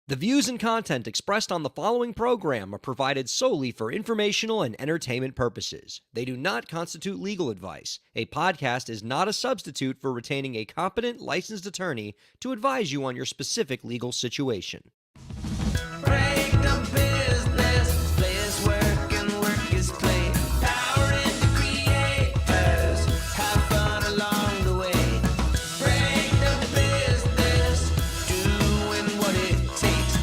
The views and content expressed on the following program are provided solely for informational and entertainment purposes. They do not constitute legal advice. A podcast is not a substitute for retaining a competent, licensed attorney to advise you on your specific legal situation. Break the business, play is work and work is play. Power into creators, have fun along the way. Break the business, doing what it takes.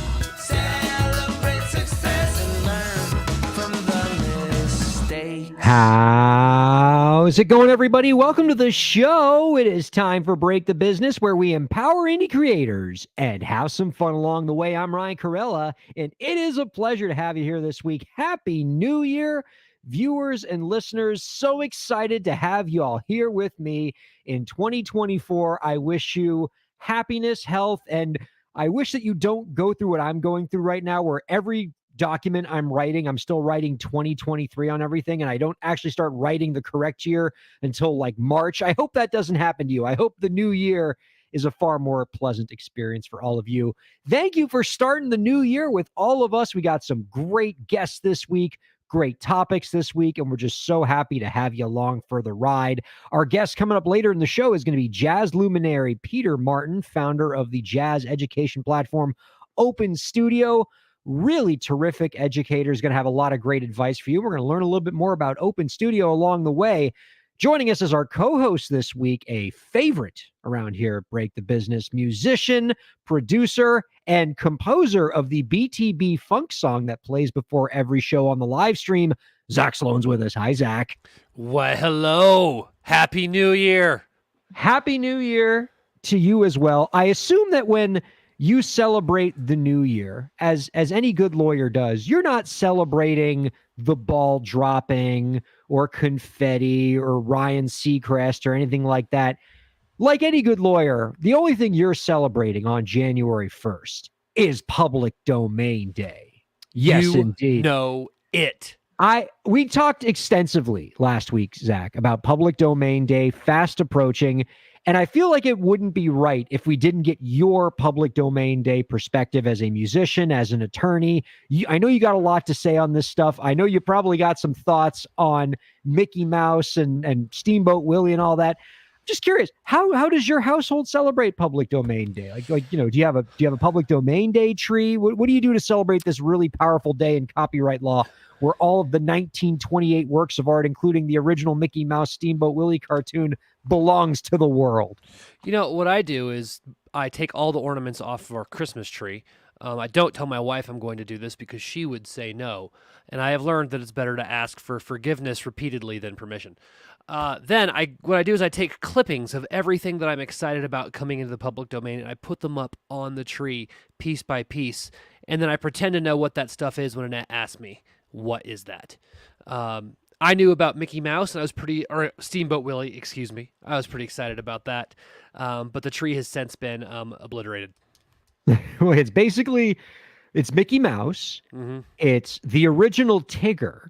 Celebrate success and learn from the mistakes. How's it going, everybody? Welcome to the show. It is time for Break the Business, where we empower indie creators and have some fun along the way. I'm Ryan Kairalla, and it is a pleasure to have you here this week. Happy New Year, viewers and listeners. So excited to have you all here with me in 2024. I wish you happiness, health, and I wish that you don't go through what I'm going through right now, where every document I'm writing, I'm still writing 2023 on everything, and I don't actually start writing the correct year until like March. I hope that doesn't happen to you. I hope the new year is a far more pleasant experience for all of you. Thank you for starting the new year with all of us. We got some great guests this week, great topics this week, and we're just so happy to have you along for the ride. Our guest coming up later in the show is going to be jazz luminary Peter Martin, founder of the jazz education platform Open Studio. Really terrific educator, is going to have a lot of great advice for you. We're going to learn a little bit more about Open Studio along the way. Joining us as our co-host this week, a favorite around here at Break the Business, musician, producer, and composer of the BTB funk song that plays before every show on the live stream. Zach Sloan's with us. Hi, Zach. Why, hello. Happy New Year. Happy New Year to you as well. I assume that when you celebrate the new year, as any good lawyer does, you're not celebrating the ball dropping or confetti or Ryan Seacrest or anything like that. Like any good lawyer, the only thing you're celebrating on January 1st is Public Domain Day. Yes, You indeed. know it. We talked extensively last week, Zach, about Public Domain Day fast approaching. And I feel like it wouldn't be right if we didn't get your Public Domain Day perspective as a musician, as an attorney. I know you got a lot to say on this stuff. I know you probably got some thoughts on Mickey Mouse and Steamboat Willie and all that. Just curious, how does your household celebrate Public Domain Day? Like do you have a Public Domain Day tree? What do you do to celebrate this really powerful day in copyright law, where all of the 1928 works of art, including the original Mickey Mouse Steamboat Willie cartoon, belongs to the world? You know, what I do is I take all the ornaments off of our Christmas tree. I don't tell my wife I'm going to do this because she would say no. And I have learned that it's better to ask for forgiveness repeatedly than permission. Then what I do is I take clippings of everything that I'm excited about coming into the public domain, and I put them up on the tree piece by piece. And then I pretend to know what that stuff is when Annette asks me, what is that? I knew about Mickey Mouse, and or Steamboat Willie, excuse me. I was pretty excited about that. But the tree has since been obliterated. Well, it's Mickey Mouse. Mm-hmm. It's the original Tigger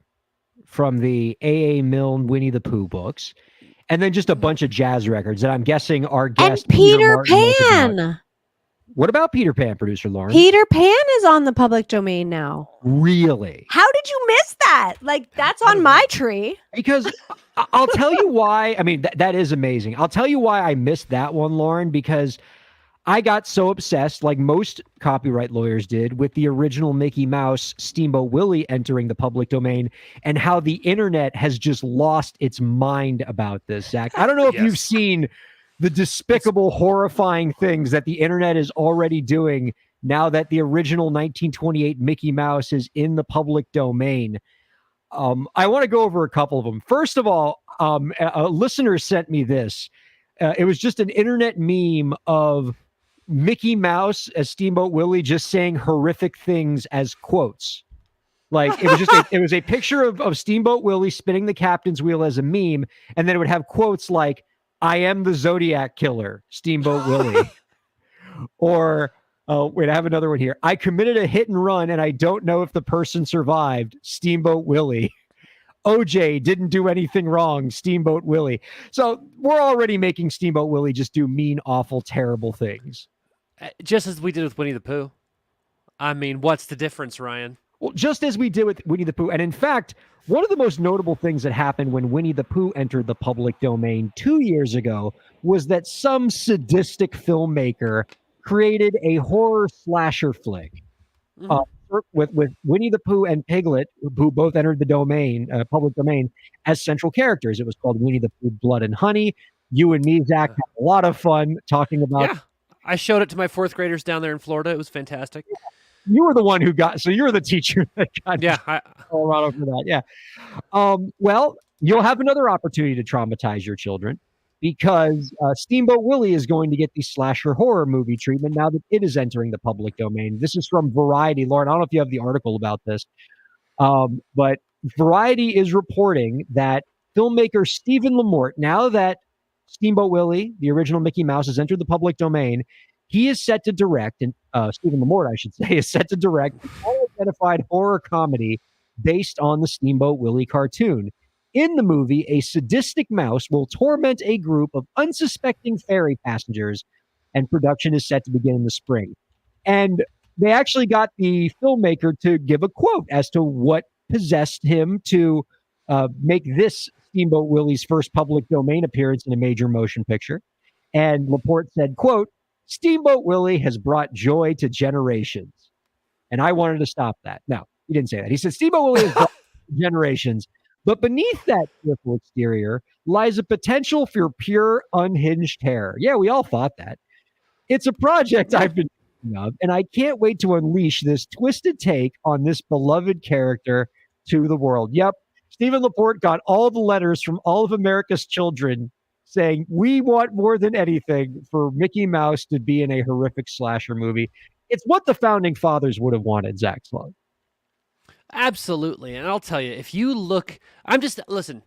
from the A.A. Milne Winnie the Pooh books. And then just a bunch of jazz records that I'm guessing our guest And Peter Martin knows about. Pan. What about Peter Pan, producer Lauren? Peter Pan is on the public domain now. Really? How did you miss that? Like, that's on my tree. Because I'll tell you why. I mean, that is amazing. I'll tell you why I missed that one, Lauren, because I got so obsessed, like most copyright lawyers did, with the original Mickey Mouse Steamboat Willie entering the public domain, and how the internet has just lost its mind about this, Zach. I don't know if you've seen the despicable, horrifying things that the internet is already doing now that the original 1928 Mickey Mouse is in the public domain. I want to go over a couple of them. First of all, a listener sent me this. It was just an internet meme of Mickey Mouse as Steamboat Willie just saying horrific things as quotes. Like, it was just it was a picture of Steamboat Willie spinning the captain's wheel as a meme, and then it would have quotes like, "I am the Zodiac Killer, Steamboat Willie." Or, wait, I have another one here. "I committed a hit and run, and I don't know if the person survived, Steamboat Willie." "OJ didn't do anything wrong, Steamboat Willie." So we're already making Steamboat Willie just do mean, awful, terrible things. Just as we did with Winnie the Pooh. I mean, what's the difference, Ryan? Well, just as we did with Winnie the Pooh. And in fact, one of the most notable things that happened when Winnie the Pooh entered the public domain 2 years ago was that some sadistic filmmaker created a horror slasher flick uh, with Winnie the Pooh and Piglet, who both entered the public domain, as central characters. It was called Winnie the Pooh Blood and Honey. You and me, Zach, had a lot of fun talking about. Yeah, I showed it to my fourth graders down there in Florida. It was fantastic. You were the one who got, so you were the teacher that got Yeah, Colorado for that. Yeah. Well, you'll have another opportunity to traumatize your children because Steamboat Willie is going to get the slasher horror movie treatment now that it is entering the public domain. This is from Variety. Lauren, I don't know if you have the article about this, but Variety is reporting that filmmaker Stephen Lamort, now that Steamboat Willie, the original Mickey Mouse, has entered the public domain, he is set to direct, and Stephen Lamort, I should say, is set to direct an unidentified horror comedy based on the Steamboat Willie cartoon. In the movie, a sadistic mouse will torment a group of unsuspecting ferry passengers, and production is set to begin in the spring. And they actually got the filmmaker to give a quote as to what possessed him to make this Steamboat Willie's first public domain appearance in a major motion picture. And Laporte said, quote, "Steamboat Willie has brought joy to generations." And I wanted to stop that. No, he didn't say that. He said, "Steamboat Willie has brought generations." But beneath that cheerful exterior lies a potential for pure unhinged terror. Yeah, we all thought that. It's a project I've been thinking of, and I can't wait to unleash this twisted take on this beloved character to the world. Yep, Stephen Laporte got all the letters from all of America's children saying, we want more than anything for Mickey Mouse to be in a horrific slasher movie. It's what the founding fathers would have wanted, Zach Slug. Absolutely. And I'll tell you, if you look, listen,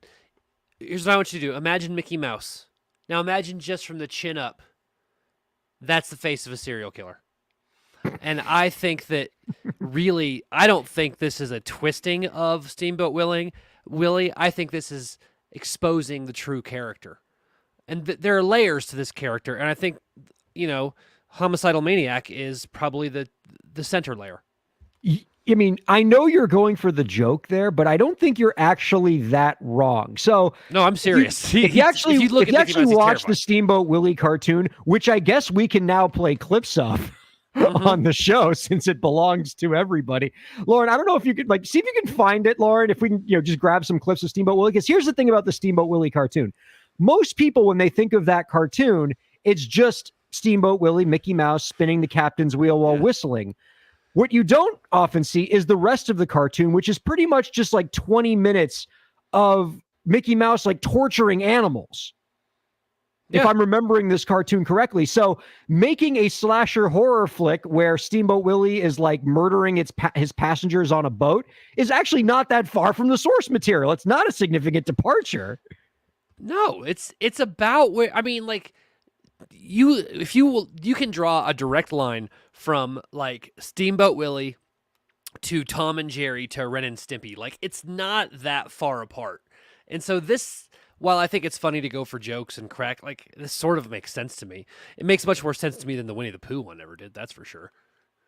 here's what I want you to do. Imagine Mickey Mouse. Now imagine just from the chin up. That's the face of a serial killer. And I think that really, I don't think this is a twisting of Steamboat Willie. I think this is exposing the true character. And there are layers to this character. And I think, Homicidal Maniac is probably the center layer. I mean, I know you're going for the joke there, but I don't think you're actually that wrong. So no, I'm serious. If you actually watch the terrifying. Steamboat Willie cartoon, which I guess we can now play clips of on the show since it belongs to everybody. Lauren, I don't know if you could see if you can find it, Lauren, if we can, just grab some clips of Steamboat Willie. Because here's the thing about the Steamboat Willie cartoon. Most people, when they think of that cartoon, it's just Steamboat Willie, Mickey Mouse spinning the captain's wheel while whistling. What you don't often see is the rest of the cartoon, which is pretty much just like 20 minutes of Mickey Mouse torturing animals. If I'm remembering this cartoon correctly. So making a slasher horror flick where Steamboat Willie is murdering his passengers on a boat is actually not that far from the source material. It's not a significant departure. No, it's about where, you can draw a direct line from Steamboat Willie to Tom and Jerry to Ren and Stimpy. It's not that far apart. And so this, while I think it's funny to go for jokes and crack, this sort of makes sense to me. It makes much more sense to me than the Winnie the Pooh one ever did. That's for sure.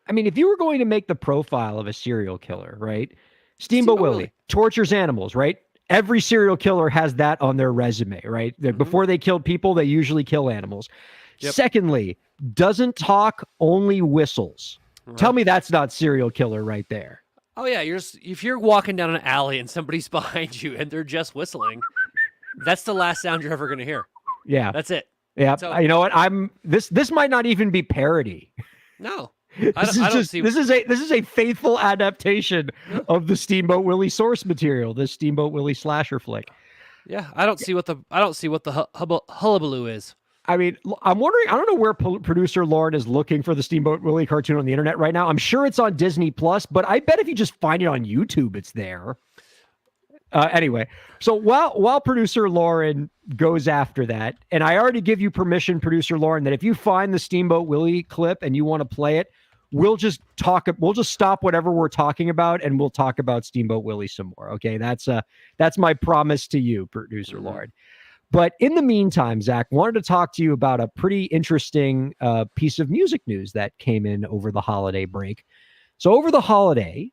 I mean, if you were going to make the profile of a serial killer, right? Steamboat Willie tortures animals, right? Every serial killer has that on their resume, right? Before they kill people, they usually kill animals. Yep. Secondly, doesn't talk, only whistles. Right. Tell me that's not serial killer right there. Oh yeah, if you're walking down an alley and somebody's behind you and they're just whistling, that's the last sound you're ever going to hear. Yeah, that's it. Yeah, so, you know what? This might not even be parody. No. This is a faithful adaptation of the Steamboat Willie source material, this Steamboat Willie slasher flick. Yeah, I don't see what the hullabaloo is. I mean, I'm wondering, I don't know where producer Lauren is looking for the Steamboat Willie cartoon on the internet right now. I'm sure it's on Disney Plus, but I bet if you just find it on YouTube, it's there. Anyway, so while producer Lauren goes after that, and I already give you permission, producer Lauren, that if you find the Steamboat Willie clip and you want to play it, we'll just stop whatever we're talking about and we'll talk about Steamboat Willie some more. Okay. That's my promise to you, producer Lauren. But in the meantime, Zach, wanted to talk to you about a pretty interesting piece of music news that came in over the holiday break. So over the holiday,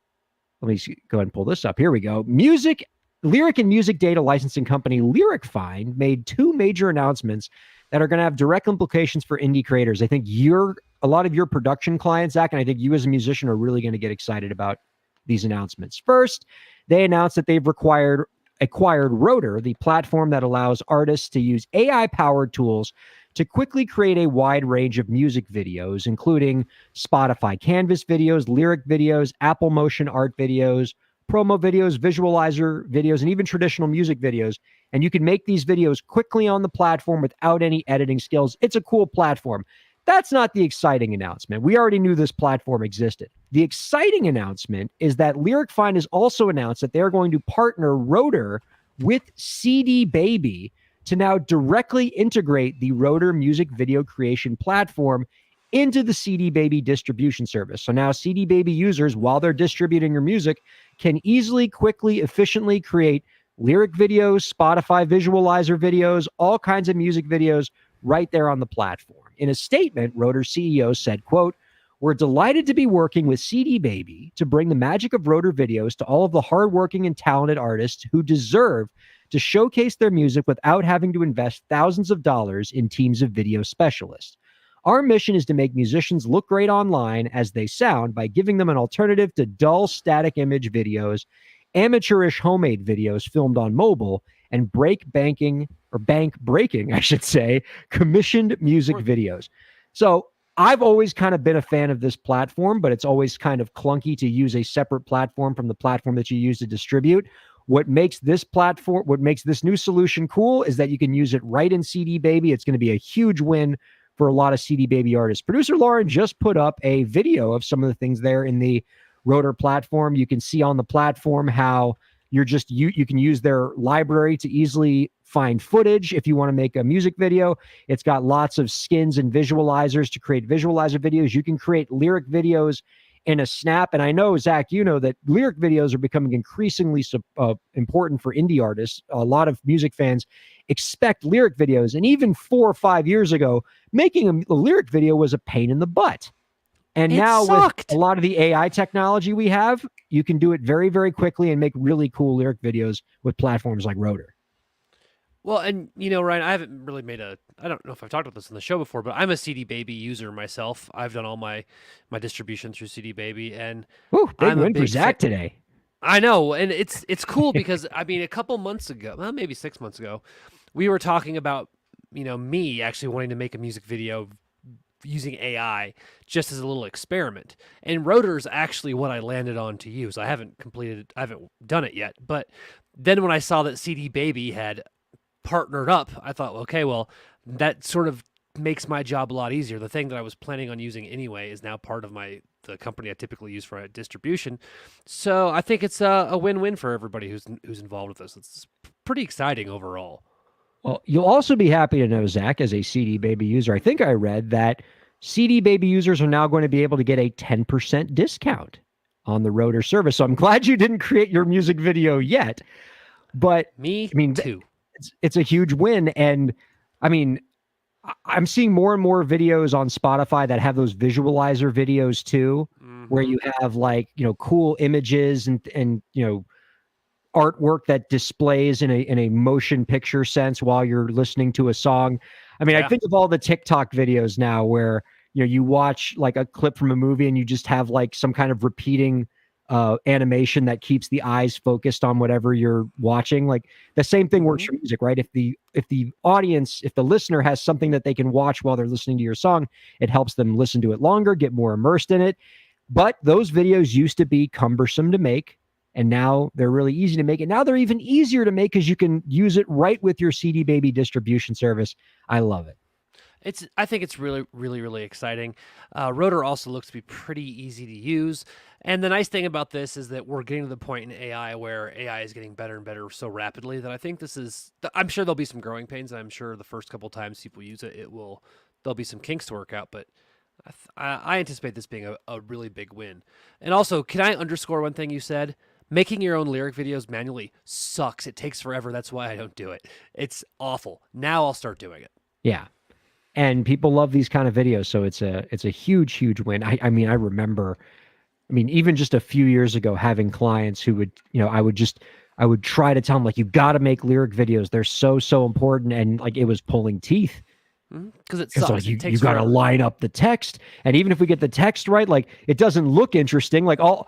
let me go ahead and pull this up. Here we go. Lyric and music data licensing company Lyric Find made two major announcements that are going to have direct implications for indie creators. I think a lot of your production clients, Zach, and I think you as a musician are really going to get excited about these announcements. First, they announced that they've acquired Rotor, the platform that allows artists to use AI-powered tools to quickly create a wide range of music videos, including Spotify Canvas videos, lyric videos, Apple Motion art videos, promo videos, visualizer videos, and even traditional music videos. And you can make these videos quickly on the platform without any editing skills. It's a cool platform. That's not the exciting announcement. We already knew this platform existed. The exciting announcement is that Lyric Find has also announced that they're going to partner Rotor with CD Baby to now directly integrate the Rotor music video creation platform into the CD Baby distribution service. So now CD Baby users, while they're distributing your music, can easily, quickly, efficiently create lyric videos, Spotify visualizer videos, all kinds of music videos right there on the platform. In a statement, Rotor CEO said, quote, "We're delighted to be working with CD Baby to bring the magic of Rotor videos to all of the hardworking and talented artists who deserve to showcase their music without having to invest thousands of dollars in teams of video specialists. Our mission is to make musicians look great online as they sound by giving them an alternative to dull static image videos, amateurish homemade videos filmed on mobile, and bank breaking, I should say, commissioned music videos." So I've always kind of been a fan of this platform, but it's always kind of clunky to use a separate platform from the platform that you use to distribute. What makes this new solution cool is that you can use it right in CD Baby. It's going to be a huge win for a lot of CD Baby artists. Producer Lauren just put up a video of some of the things there in the Rotor platform. You can see on the platform how you can use their library to easily find footage if you want to make a music video. It's got lots of skins and visualizers to create visualizer videos. You can create lyric videos in a snap. And I know, Zach, you know that lyric videos are becoming increasingly important for indie artists. A lot of music fans expect lyric videos. And even 4 or 5 years ago, making a lyric video was a pain in the butt. And now with a lot of the AI technology we have, you can do it very, very quickly and make really cool lyric videos with platforms like Rotor. Well, and Ryan, I haven't really I don't know if I've talked about this on the show before, but I'm a CD Baby user myself. I've done all my distribution through CD Baby, and big win for Zach today. I know, and it's cool because a couple months ago, well, maybe 6 months ago, we were talking about me actually wanting to make a music video using AI just as a little experiment. And Rotor's actually what I landed on to use. I haven't done it yet, but then when I saw that CD Baby had partnered up, I thought, okay, well, that sort of makes my job a lot easier. The thing that I was planning on using anyway is now part of the company I typically use for distribution. So I think it's a win-win for everybody who's involved with this. It's pretty exciting overall. Well, you'll also be happy to know, Zach, as a CD Baby user, I think I read that CD Baby users are now going to be able to get a 10% discount on the Rotor service. So I'm glad you didn't create your music video yet. But too. It's a huge win. And I'm seeing more and more videos on Spotify that have those visualizer videos too, where you have cool images and artwork that displays in a motion picture sense while you're listening to a song. I think of all the TikTok videos now where you watch like a clip from a movie and you just have like some kind of repeating animation that keeps the eyes focused on whatever you're watching. Like the same thing works for music, right? If the listener has something that they can watch while they're listening to your song, it helps them listen to it longer, get more immersed in it. But those videos used to be cumbersome to make, and now they're really easy to make. And now they're even easier to make because you can use it right with your CD Baby distribution service. I love it. I think it's really, really, really exciting. Rotor also looks to be pretty easy to use. And the nice thing about this is that we're getting to the point in AI where AI is getting better and better so rapidly that I think I'm sure there'll be some growing pains. And I'm sure the first couple times people use it, there'll be some kinks to work out. But I anticipate this being a really big win. And also, can I underscore one thing you said? Making your own lyric videos manually sucks. It takes forever. That's why I don't do it. It's awful. Now I'll start doing it. Yeah. And people love these kind of videos. So it's a huge, huge win. I remember I mean, even just a few years ago, having clients who would, I would try to tell them, like, you got to make lyric videos. They're so important. And like, it was pulling teeth. Because it Because sucks. like you It takes got to forever. line up the text. And even if we get the text right, like it doesn't look interesting. Like lyric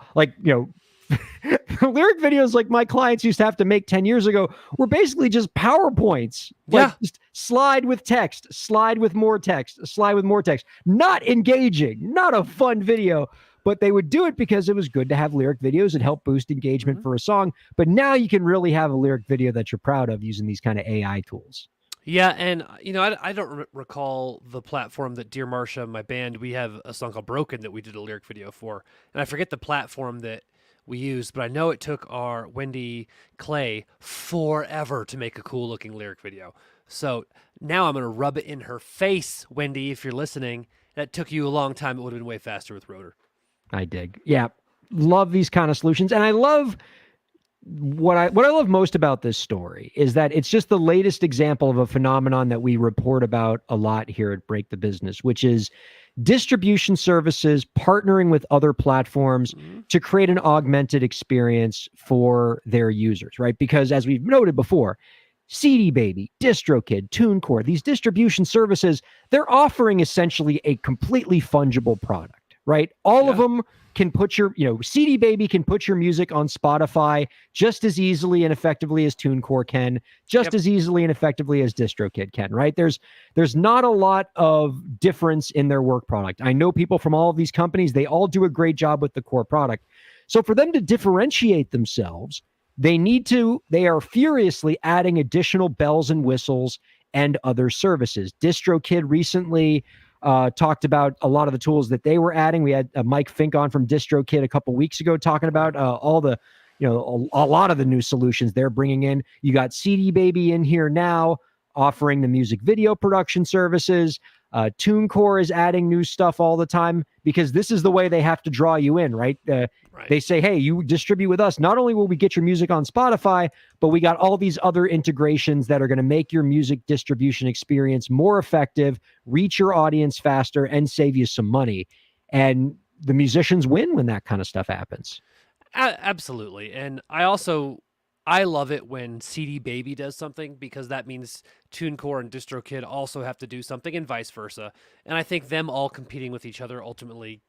videos like my clients used to have to make 10 years ago were basically just PowerPoints. Like Yeah. just slide with text, slide with more text, slide with more text. Not engaging, not a fun video. But they would do it because it was good to have lyric videos and help boost engagement for a song. But now you can really have a lyric video that you're proud of using these kind of AI tools. Yeah, and I don't recall the platform that Dear Marsha, my band, we have a song called Broken that we did a lyric video for. And I forget the platform that we used, but I know it took our Wendy Clay forever to make a cool looking lyric video. So now I'm going to rub it in her face, Wendy, if you're listening. That took you a long time. It would have been way faster with Rotor. I dig. Yeah. Love these kind of solutions. And I love what I love most about this story is that it's just the latest example of a phenomenon that we report about a lot here at Break the Business, which is distribution services partnering with other platforms to create an augmented experience for their users, right? Because as we've noted before, CD Baby, DistroKid, TuneCore, these distribution services, they're offering essentially a completely fungible product, right? All of them can put your, CD Baby can put your music on Spotify just as easily and effectively as TuneCore can, just as easily and effectively as DistroKid can, right? There's not a lot of difference in their work product. I know people from all of these companies, they all do a great job with the core product. So for them to differentiate themselves, they are furiously adding additional bells and whistles and other services. DistroKid recently talked about a lot of the tools that they were adding. We had Mike Fink on from DistroKid a couple weeks ago talking about all the, a lot of the new solutions they're bringing in. You got CD Baby in here now offering the music video production services. TuneCore is adding new stuff all the time because this is the way they have to draw you in, right? They say, hey, you distribute with us. Not only will we get your music on Spotify, but we got all these other integrations that are going to make your music distribution experience more effective, reach your audience faster, and save you some money. And the musicians win when that kind of stuff happens. Absolutely. And I love it when CD Baby does something because that means TuneCore and DistroKid also have to do something and vice versa. And I think them all competing with each other ultimately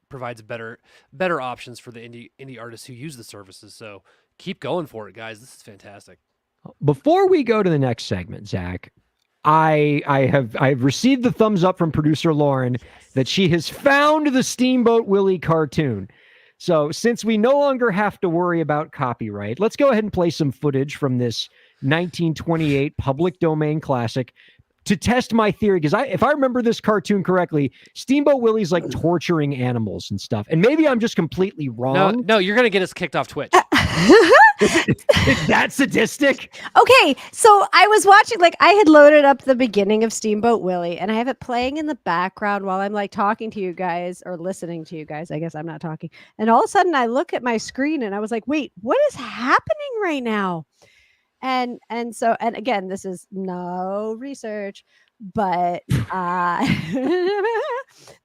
provides better options for the indie artists who use the services. So keep going for it, guys. This is fantastic. Before we go to the next segment, Zach, I've received the thumbs up from producer Lauren that she has found the Steamboat Willie cartoon. So since we no longer have to worry about copyright, let's go ahead and play some footage from this 1928 public domain classic to test my theory. Because if I remember this cartoon correctly, Steamboat Willie's like torturing animals and stuff. And maybe I'm just completely wrong. No, you're going to get us kicked off Twitch. Is that sadistic? Okay, so I was watching, like, I had loaded up the beginning of Steamboat Willie, and I have it playing in the background while I'm like talking to you guys or listening to you guys. I guess I'm not talking. And all of a sudden, I look at my screen and I was like, "Wait, what is happening right now?" And again, this is no research, but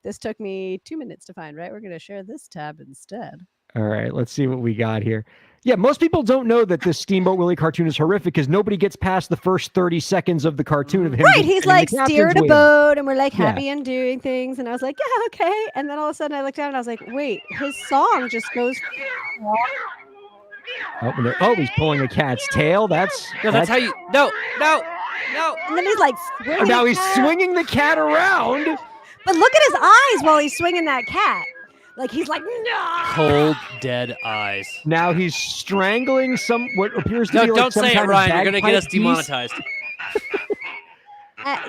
this took me 2 minutes to find. Right, we're going to share this tab instead. All right, let's see what we got here. Yeah, most people don't know that this Steamboat Willie cartoon is horrific because nobody gets past the first 30 seconds of the cartoon of him. Right, he's like steering a boat and we're like Yeah. happy and doing things. And I was like, yeah, okay. And then all of a sudden I looked down and I was like, wait, his song just goes. Oh, he's pulling a cat's tail. That's how you. No. And then he's like, swinging now the he's cat. swinging the cat around. But look at his eyes while he's swinging that cat. Like he's like, no. Cold, dead eyes. Now he's strangling what appears to No, be like don't some say it, kind of Ryan. You're going to get us bagpipe piece. demonetized.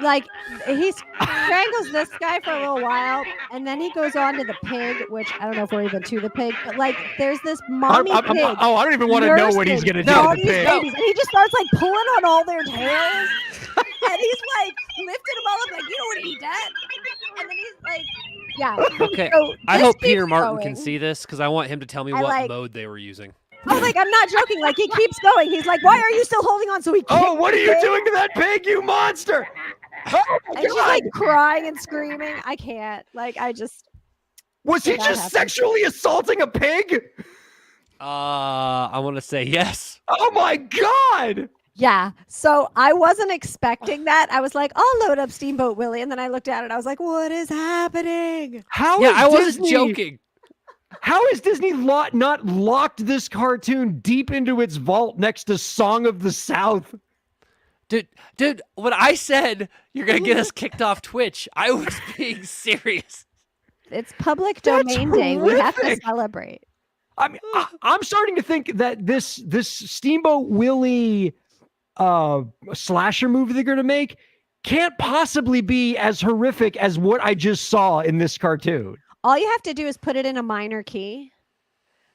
Like he strangles this guy for a little while, and then he goes on to the pig, which I don't know if we're even to the pig, but like there's this mommy pig. I don't even want to know what he's going to do all to the these pig. babies, and he just starts like pulling on all their tails, and he's like lifting them all up, like, you don't want to eat that, and then he's like, yeah. Okay, So I this hope keeps Peter Martin going. can see this because I want him to tell me I what like- mode they were using. Oh, like I'm not joking. Like he keeps going. He's like, why are you still holding on? So he. Oh, kicks what are the you pig, doing to that pig, you monster? Oh, And she's like crying and screaming. I can't. Like I just. Was he Did that just happen? sexually assaulting a pig? I want to say yes. Oh my God. Yeah. So I wasn't expecting that. I was like, I'll load up Steamboat Willie. And then I looked at it. I was like, what is happening? How Yeah, is I wasn't Disney- joking. How is Disney not locked this cartoon deep into its vault next to Song of the South? Dude, when I said you're going to get us kicked off Twitch, I was being serious. It's public That's domain day. We have to horrific. celebrate. I mean, I'm starting to think that this Steamboat Willie slasher movie they're going to make can't possibly be as horrific as what I just saw in this cartoon. All you have to do is put it in a minor key.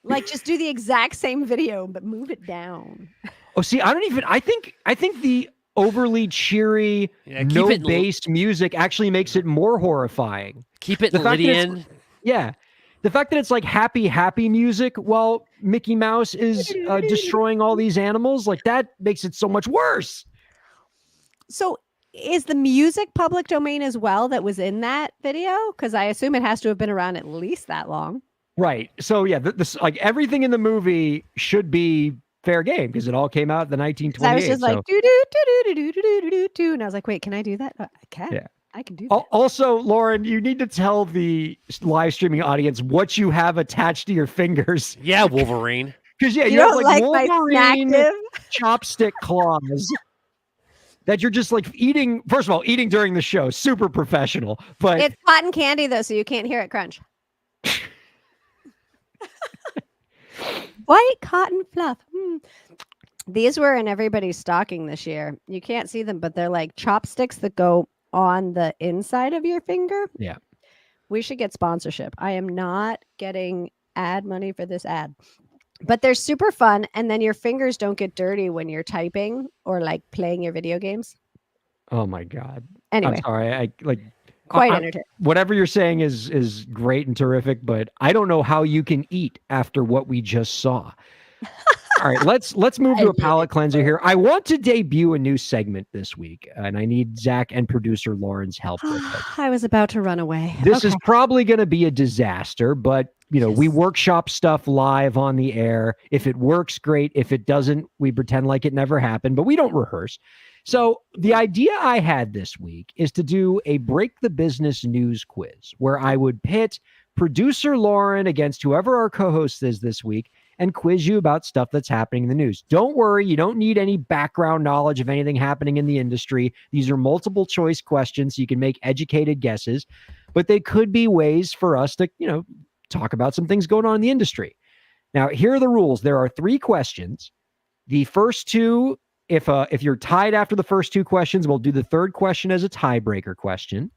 Like just do the exact same video, but move it down. Oh, see, I think the overly cheery, Yeah, keep no it l- bass music actually makes it more horrifying. Keep it The fact that it's- Lydian. Yeah. The fact that it's like happy music while Mickey Mouse is destroying all these animals, like that makes it so much worse. So is the music public domain as well that was in that video? Because I assume it has to have been around at least that long. Right. So yeah, this like everything in the movie should be fair game because it all came out in the 'Cause I was 1928. just like do do do do do do do do do, and I was like, wait, can I do that? I can. Yeah. I can do that. Also, Lauren, you need to tell the live streaming audience what you have attached to your fingers. Yeah, Wolverine. Because yeah, You you have don't like like my Wolverine snacktive? chopstick claws that you're just like eating. First of all, eating during the show, super professional. But It's cotton candy though, so you can't hear it crunch. White cotton fluff. These were in everybody's stocking this year. You can't see them, but they're like chopsticks that go on the inside of your finger. Yeah. We should get sponsorship. I am not getting ad money for this ad. But they're super fun, and then your fingers don't get dirty when you're typing or like playing your video games. oh my God. Anyway, I'm sorry. I like quite I- entertaining. whatever you're saying is great and terrific, but I don't know how you can eat after what we just saw. All right, let's move to a palate cleanser here. I want to debut a new segment this week, and I need Zach and producer Lauren's help with it. I was about to run away. This Okay. is probably going to be a disaster, but we Yes. workshop stuff live on the air. If it works, great. If it doesn't, we pretend like it never happened, but we don't rehearse. So the idea I had this week is to do a break the business news quiz where I would pit producer Lauren against whoever our co-host is this week and quiz you about stuff that's happening in the news. Don't worry, you don't need any background knowledge of anything happening in the industry. These are multiple choice questions, so you can make educated guesses, but they could be ways for us to, talk about some things going on in the industry. Now, here are the rules. There are 3 questions. The first 2, if you're tied after the first 2 questions, we'll do the third question as a tiebreaker question.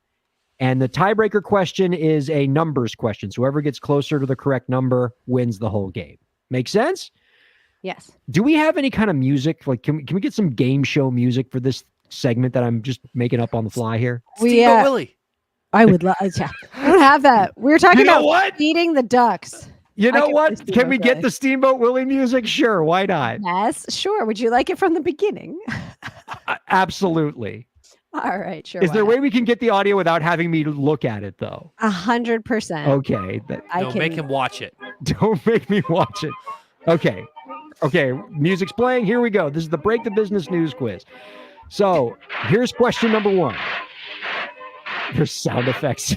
And the tiebreaker question is a numbers question. So whoever gets closer to the correct number wins the whole game. Make sense? Yes. Do we have any kind of music? Like, can we get some game show music for this segment that I'm just making up on the fly here? Steamboat Willie. I would love. Yeah, I don't have that. We were talking You know about what? feeding the ducks. You I know can what? play Can we Steamboat get Willie. the Steamboat Willie music? Sure, why not? Yes, sure. Would you like it from the beginning? Absolutely. All right, sure. Is there a why way we can get the audio without having me look at it, though? not? 100%. Okay. I No, can make him watch it. Don't make me watch it. Okay. Music's playing. Here we go. This is the Break the Business News quiz. So here's question number 1. There's sound effects.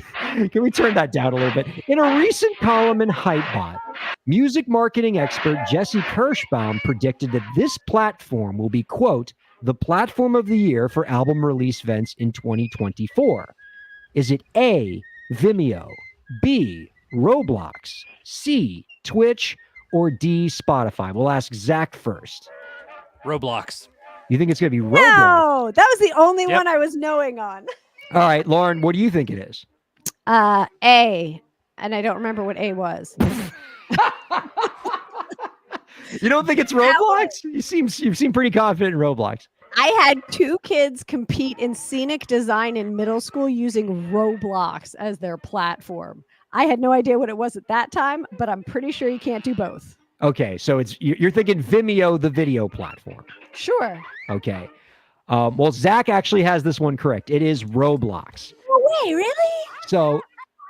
Can we turn that down a little bit? In a recent column in Hypebot, music marketing expert Jesse Kirschbaum predicted that this platform will be, quote, the platform of the year for album release events in 2024. Is it A, Vimeo, B, Roblox, C, Twitch, or D, Spotify? We'll ask Zach first. Roblox. You think it's going to be Roblox? No, that was the only Yep. one I was knowing on. All right, Lauren, what do you think it is? A, and I don't remember what A was. You don't think it's Roblox? You seem pretty confident in Roblox. I had 2 kids compete in scenic design in middle school using Roblox as their platform. I had no idea what it was at that time, but I'm pretty sure you can't do both. Okay, so you're thinking Vimeo, the video platform. Sure. Okay. Well, Zach actually has this one correct. It is Roblox. No way, really? So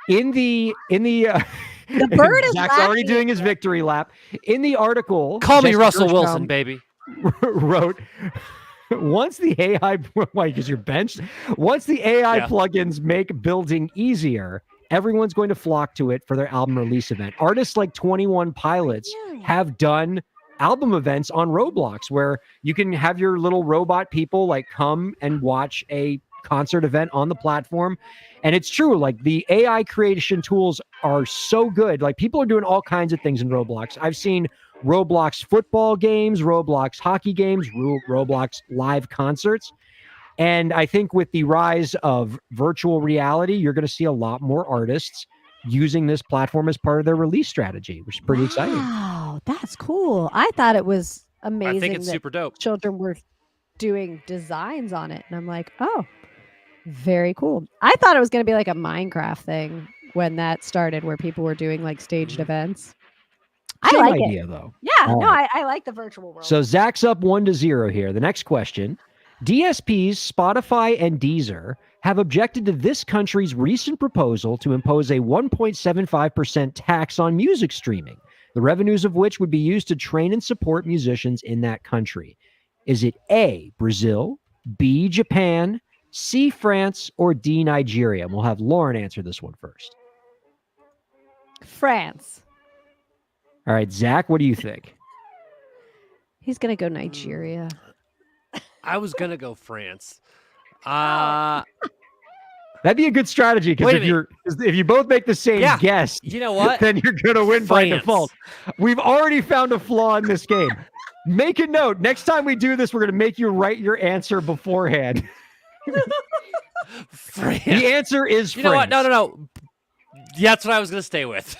in the The bird is Zach's already laughing. doing his victory lap. In the article, Call me Jesse Russell Gershcom Wilson, baby. wrote, once the AI, why, because you're benched? Once the AI Yeah. plugins make building easier, everyone's going to flock to it for their album release event. Artists like 21 Pilots have done album events on Roblox where you can have your little robot people like come and watch a concert event on the platform. And it's true, like the AI creation tools are so good. Like people are doing all kinds of things in Roblox. I've seen Roblox football games, Roblox hockey games, Roblox live concerts. And I think with the rise of virtual reality, you're going to see a lot more artists using this platform as part of their release strategy, which is pretty exciting. Wow, that's cool. I thought it was amazing I think it's that super dope. children were doing designs on it. And I'm like, oh, very cool. I thought it was going to be like a Minecraft thing when that started, where people were doing like staged events. I Same like idea, it. though. Yeah, All no, right. I like the virtual world. So Zach's up 1-0 here. The next question. DSPs, Spotify, and Deezer have objected to this country's recent proposal to impose a 1.75% tax on music streaming, the revenues of which would be used to train and support musicians in that country. Is it A, Brazil, B, Japan, C, France, or D, Nigeria? And we'll have Lauren answer this one first. France. All right, Zach, what do you think? He's going to go Nigeria. I was gonna go France. That'd be a good strategy Wait because a if you both make the same Yeah. guess, You know what? then you're gonna win by France. default. We've already found a flaw in this game. Make a note. Next time we do this, we're gonna make you write your answer beforehand. France. The answer is You know what? France. No. That's what I was gonna stay with.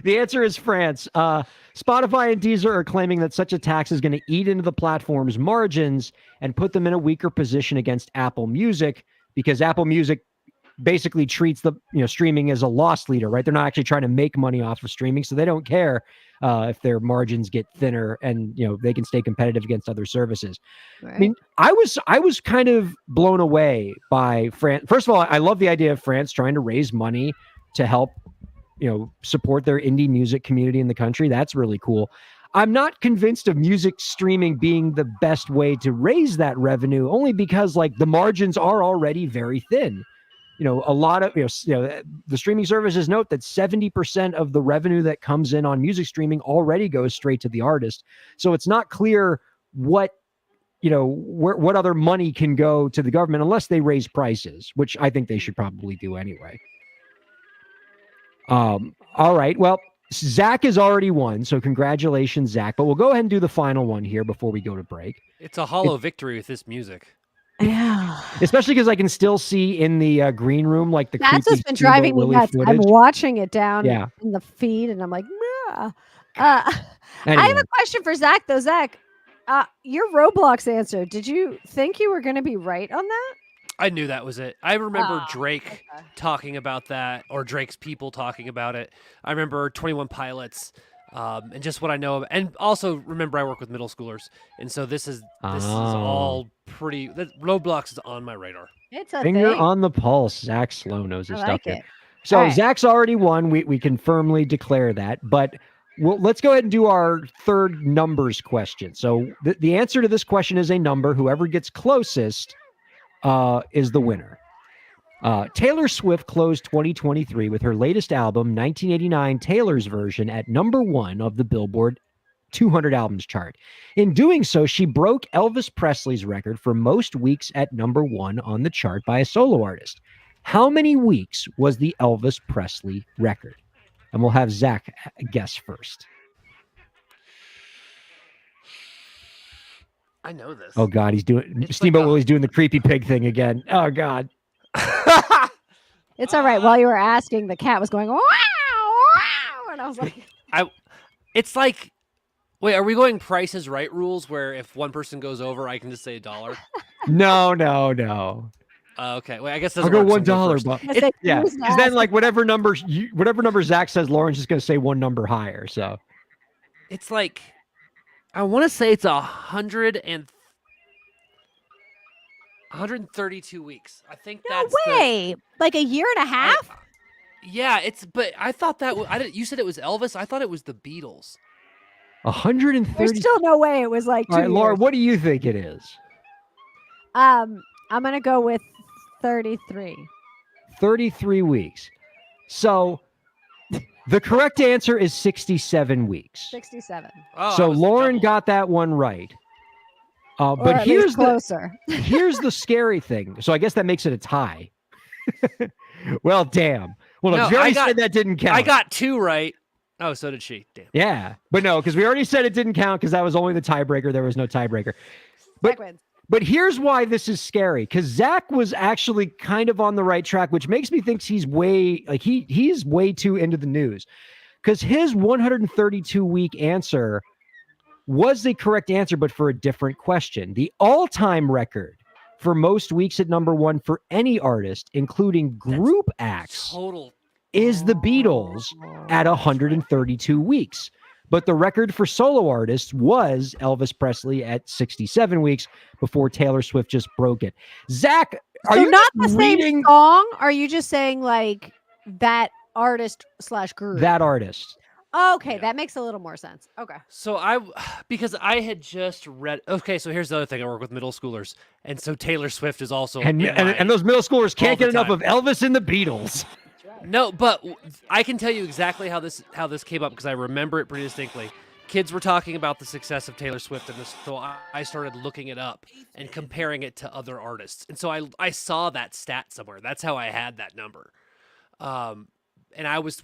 The answer is France. Spotify and Deezer are claiming that such a tax is going to eat into the platform's margins and put them in a weaker position against Apple Music, because Apple Music basically treats the streaming as a loss leader, right? They're not actually trying to make money off of streaming, so they don't care if their margins get thinner and they can stay competitive against other services. Right? I mean, I was kind of blown away by France. First of all, I love the idea of France trying to raise money to help support their indie music community in the country. That's really cool. I'm not convinced of music streaming being the best way to raise that revenue, only because like the margins are already very thin. A lot of the streaming services note that 70% of the revenue that comes in on music streaming already goes straight to the artist. So it's not clear what what other money can go to the government unless they raise prices, which I think they should probably do anyway. All right. Well, Zach has already won, so congratulations, Zach. But we'll go ahead and do the final one here before we go to break. It's a hollow victory with this music. Yeah. Especially because I can still see in the green room like the That's creepy what's been Steamboat driving me Willie nuts. I'm footage. watching it down Yeah. in the feed, and I'm like, "Nah." I have Anyway, a question for Zach, though. Zach, your Roblox answer, did you think you were going to be right on that? I knew that was it. I remember Oh, Drake okay. talking about that, or Drake's people talking about it. I remember 21 Pilots, and just what I know of, and also remember I work with middle schoolers, and so this is all pretty. Roblox is on my radar. It's a finger thing. on the pulse. Zach Slow knows his I stuff like here. it. So All right. Zach's already won. We can firmly declare that. But let's go ahead and do our third numbers question. So the answer to this question is a number. Whoever gets closest is the winner. Taylor Swift closed 2023 with her latest album, 1989 Taylor's Version, at number 1 of the Billboard 200 albums chart. In doing so, she broke Elvis Presley's record for most weeks at number 1 on the chart by a solo artist. How many weeks was the Elvis Presley record? And we'll have Zach guess first. I know this. Oh God, he's doing It's Steamboat like a- Willie's doing the creepy pig thing again. Oh God. It's all right. While you were asking, the cat was going, wow, wow. And I was like, It's like, wait, are we going Price is Right rules where if one person goes over, I can just say $1? No. Okay, wait, I guess it I'll doesn't go work, so I'm $1, first. but I said, yeah, "Who's because then asked?" like whatever number Zach says, Lauren's just gonna say one number higher. So It's like, I want to say it's 100 and 132 weeks. I think No that's way. Like a year and a half? Yeah, but I thought that you said it was Elvis. I thought it was the Beatles. 130. There's still no way it was like 2 All right, Laura, years. what do you think it is? I'm gonna go with 33. 33 weeks. So the correct answer is 67 weeks. 67. Oh, I So was Lauren double. got that one right. Or But at here's least the closer. here's the scary thing. So I guess that makes it a tie. Well, damn. Well, No, no, we already I got- said that didn't count. I got 2 right. Oh, so did she. Damn. Yeah, but no, because we already said it didn't count because that was only the tiebreaker. There was no tiebreaker. But Zach wins. But here's why this is scary, because Zach was actually kind of on the right track, which makes me think he's way too into the news, because his 132-week answer was the correct answer, but for a different question. The all-time record for most weeks at number one for any artist, including group acts, Total. is the Beatles at 132 weeks. But the record for solo artists was Elvis Presley at 67 weeks before Taylor Swift just broke it. Zach, are So you not just the reading same song? Are you just saying like that artist / group? that artist? Okay, Yeah. that makes a little more sense. Okay. So because I had just read. Okay, so here's the other thing. I work with middle schoolers, and so Taylor Swift is also And in my- those middle schoolers all can't the get enough time. of Elvis and the Beatles. No, but I can tell you exactly how this came up because I remember it pretty distinctly. Kids were talking about the success of Taylor Swift, and so I started looking it up and comparing it to other artists. And so I saw that stat somewhere. That's how I had that number. And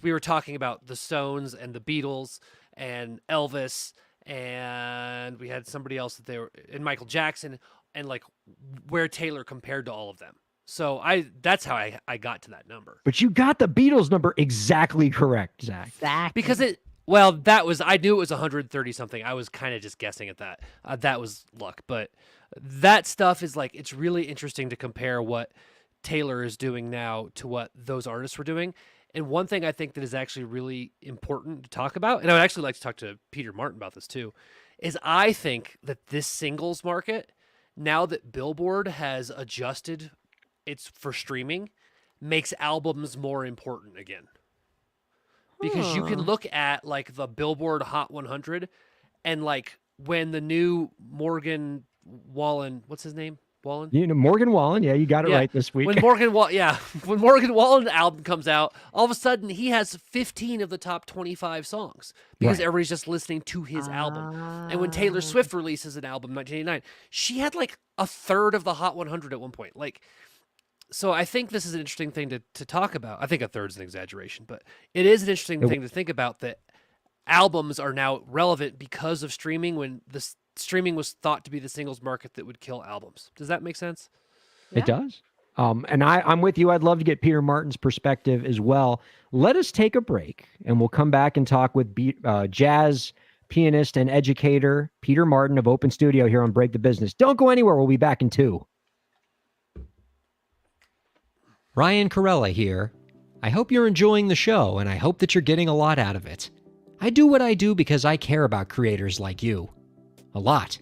we were talking about the Stones and the Beatles and Elvis, and we had somebody else and Michael Jackson, and like where Taylor compared to all of them. So that's how I got to that number. But you got the Beatles number exactly correct, Zach. Exactly. Because I knew it was 130 something. I was kind of just guessing at that. That was luck. But that stuff is like, it's really interesting to compare what Taylor is doing now to what those artists were doing. And one thing I think that is actually really important to talk about, and I would actually like to talk to Peter Martin about this too, is I think that this singles market, now that Billboard has adjusted it's for streaming, makes albums more important again. Because you can look at like the Billboard Hot 100 and like when the new Morgan Wallen, what's his name? Wallen? Morgan Wallen. Yeah, you got it Yeah. right this week. When Morgan Wallen album comes out, all of a sudden he has 15 of the top 25 songs because Right. everybody's just listening to his album. And when Taylor Swift releases an album in 1989, she had like a third of the Hot 100 at one point. Like, so I think this is an interesting thing to talk about. I think a third's an exaggeration, but it is an interesting thing to think about that albums are now relevant because of streaming when the streaming was thought to be the singles market that would kill albums. Does that make sense? It does. And I'm with you. I'd love to get Peter Martin's perspective as well. Let us take a break, and we'll come back and talk with jazz pianist and educator Peter Martin of Open Studio here on Break the Business. Don't go anywhere. We'll be back in 2. Ryan Kairalla here. I hope you're enjoying the show, and I hope that you're getting a lot out of it. I do what I do because I care about creators like you. A lot.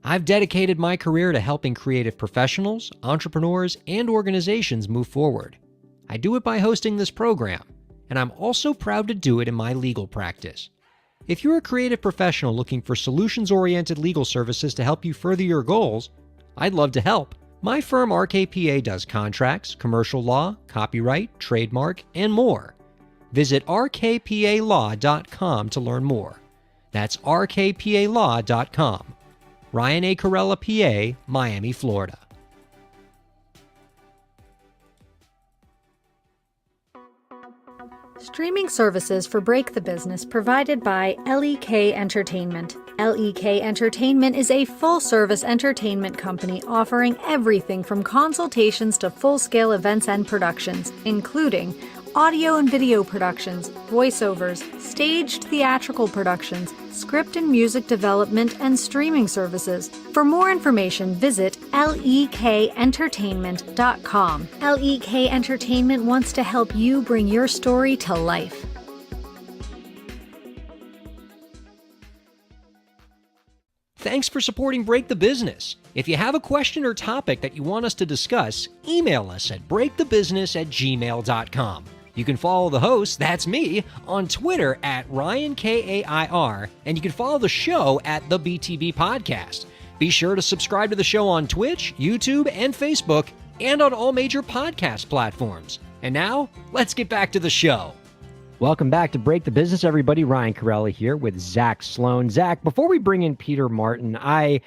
I've dedicated my career to helping creative professionals, entrepreneurs, and organizations move forward. I do it by hosting this program, and I'm also proud to do it in my legal practice. If you're a creative professional looking for solutions-oriented legal services to help you further your goals, I'd love to help. My firm RKPA does contracts, commercial law, copyright, trademark, and more. Visit rkpalaw.com to learn more. That's rkpalaw.com. Ryan A. Kairalla, PA, Miami, Florida. Streaming services for Break the Business provided by LEK Entertainment. LEK Entertainment is a full-service entertainment company offering everything from consultations to full-scale events and productions, including audio and video productions, voiceovers, staged theatrical productions, script and music development, and streaming services. For more information, visit lekentertainment.com. LEK Entertainment wants to help you bring your story to life. thanks for supporting Break the Business. If you have a question or topic that you want us to discuss, email us at breakthebusiness@gmail.com. You can follow the host, that's me, on Twitter at Ryan Kair, and you can follow the show at the BTB Podcast. Be sure to subscribe to the show on Twitch, YouTube, and Facebook, and on all major podcast platforms. And now, let's get back to the show. Welcome back to Break the Business, everybody. Ryan Kairalla here with Zach Sloan. Zach, before we bring in Peter Martin, I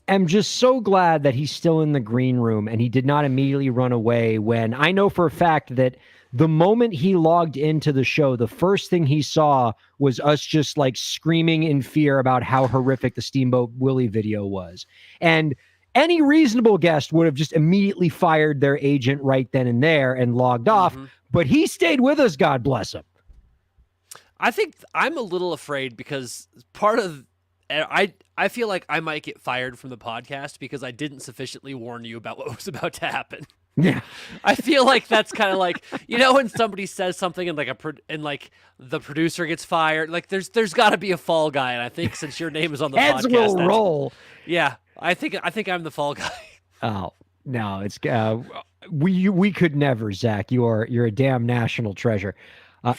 am just so glad that he's still in the green room and he did not immediately run away when I know for a fact that the moment he logged into the show, the first thing he saw was us just like screaming in fear about how horrific the Steamboat Willie video was. And any reasonable guest would have just immediately fired their agent right then and there and logged off. But he stayed with us, God bless him. I think I'm a little afraid because part of I feel like I might get fired from the podcast because I didn't sufficiently warn you about what was about to happen. Yeah. I feel like that's kind of like, you know, when somebody says something and like the producer gets fired, like there's got to be a fall guy, and I think since your name is on the Heads podcast, will roll. Yeah, I think I'm the fall guy. Oh no, it's we could never, Zach. You're a damn national treasure.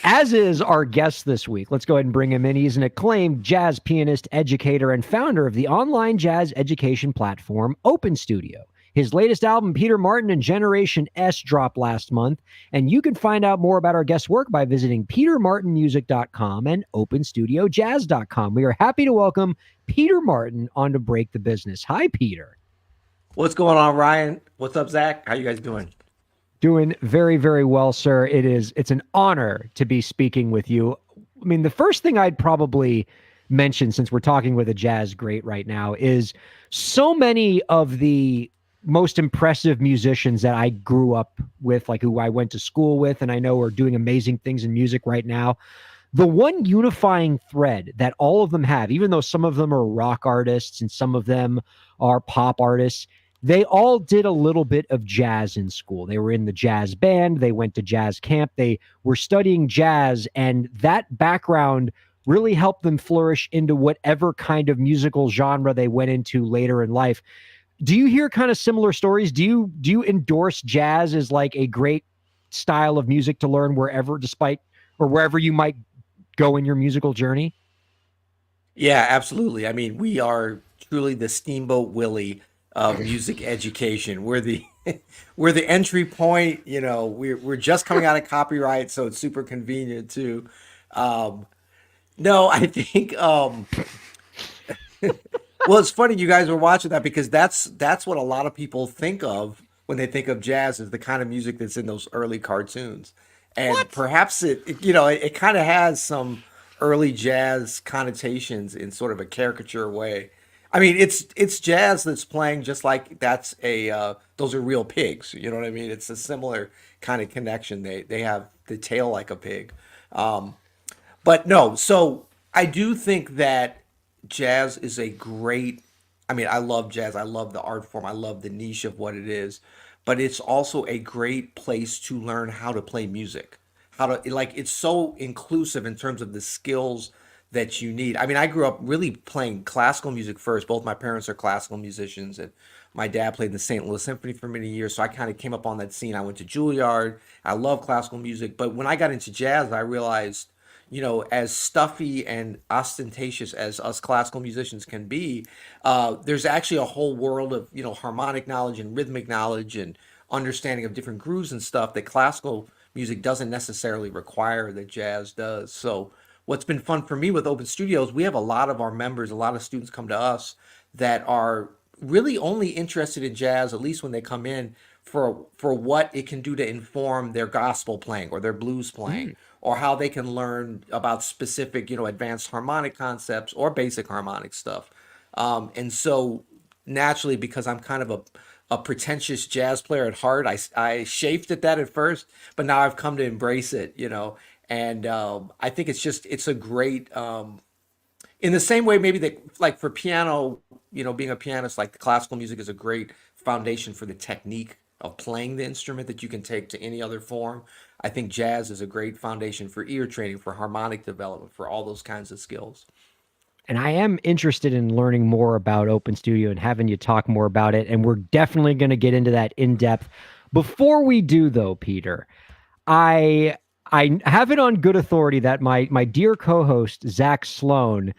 As is our guest this week. Let's go ahead and bring him in. He's an acclaimed jazz pianist, educator, and founder of the online jazz education platform Open Studio. His latest album, Peter Martin and Generation S, dropped last month, and you can find out more about our guest's work by visiting petermartinmusic.com and openstudiojazz.com. We are happy to welcome Peter Martin on to Break the Business. Hi, Peter. What's going on, Ryan? What's up, Zach? How you guys doing? Doing very, very well, sir. It's an honor to be speaking with you. I mean, the first thing I'd probably mention, since we're talking with a jazz great right now, is so many of the most impressive musicians that I grew up with, like who I went to school with, and I know are doing amazing things in music right now. The one unifying thread that all of them have, even though some of them are rock artists and some of them are pop artists, they all did a little bit of jazz in school. They were in the jazz band. They went to jazz camp. They were studying jazz, and that background really helped them flourish into whatever kind of musical genre they went into later in life. Do you hear kind of similar stories? Do you endorse jazz as like a great style of music to learn wherever you might go in your musical journey? Yeah, absolutely. I mean, we are truly the Steamboat Willie of music education. We're the entry point. You know, we're just coming out of copyright, so it's super convenient too. No, I think. Well, it's funny you guys were watching that because that's what a lot of people think of when they think of jazz, is the kind of music that's in those early cartoons, and perhaps it kind of has some early jazz connotations in sort of a caricature way. I mean, it's jazz that's playing just like those are real pigs. You know what I mean? It's a similar kind of connection. They have the tail like a pig. But no, so I do think that jazz is I love jazz. I love the art form. I love the niche of what it is. But it's also a great place to learn how to play music. It's so inclusive in terms of the skills that you need. I mean, I grew up really playing classical music first. Both my parents are classical musicians, and my dad played in the St. Louis Symphony for many years. So I kind of came up on that scene. I went to Juilliard. I love classical music. But when I got into jazz, I realized, you know, as stuffy and ostentatious as us classical musicians can be, there's actually a whole world of, you know, harmonic knowledge and rhythmic knowledge and understanding of different grooves and stuff that classical music doesn't necessarily require that jazz does. So what's been fun for me with Open Studios, we have a lot of our members, a lot of students come to us that are really only interested in jazz, at least when they come in, for what it can do to inform their gospel playing or their blues playing, or how they can learn about specific, you know, advanced harmonic concepts or basic harmonic stuff. And so naturally, because I'm kind of a pretentious jazz player at heart, I chafed at that at first, but now I've come to embrace it, you know. And I think it's a great, in the same way maybe that, like for piano, you know, being a pianist, like the classical music is a great foundation for the technique of playing the instrument that you can take to any other form. I think jazz is a great foundation for ear training, for harmonic development, for all those kinds of skills. And I am interested in learning more about Open Studio and having you talk more about it. And we're definitely going to get into that in depth. Before we do, though, Peter, I have it on good authority that my dear co-host Zach Sloan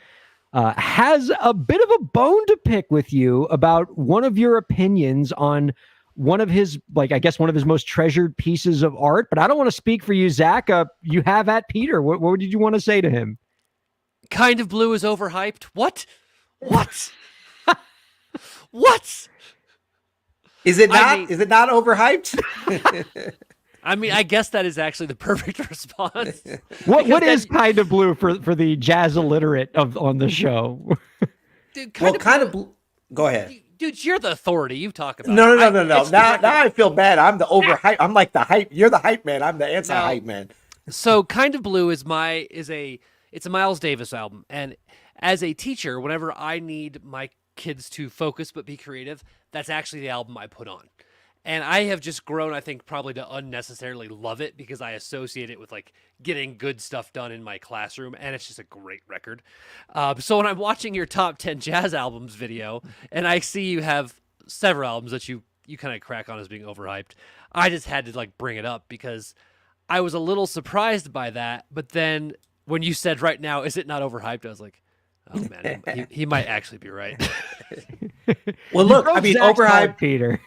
has a bit of a bone to pick with you about one of your opinions on one of his, like, I guess one of his most treasured pieces of art. But I don't want to speak for you, Zach. You have at Peter. What did you want to say to him? Kind of Blue is overhyped. What? What? What? Is it not? I mean- Is it not overhyped? I mean, I guess that is actually the perfect response. What is Kind of Blue for the jazz illiterate on the show? Dude, Go ahead. Dude, you're the authority. You talk about No. it. Now I feel bad. I'm the overhype. I'm like the hype. You're the hype man. I'm the anti-hype man. So Kind of Blue is it's a Miles Davis album. And as a teacher, whenever I need my kids to focus but be creative, that's actually the album I put on. And I have just grown, I think, probably to unnecessarily love it because I associate it with like getting good stuff done in my classroom, and it's just a great record. So when I'm watching your top 10 jazz albums video, and I see you have several albums that you kind of crack on as being overhyped, I just had to like bring it up because I was a little surprised by that. But then when you said right now, is it not overhyped? I was like, oh man, he might actually be right. Well, look, I mean, Zach's overhyped. heart, Peter.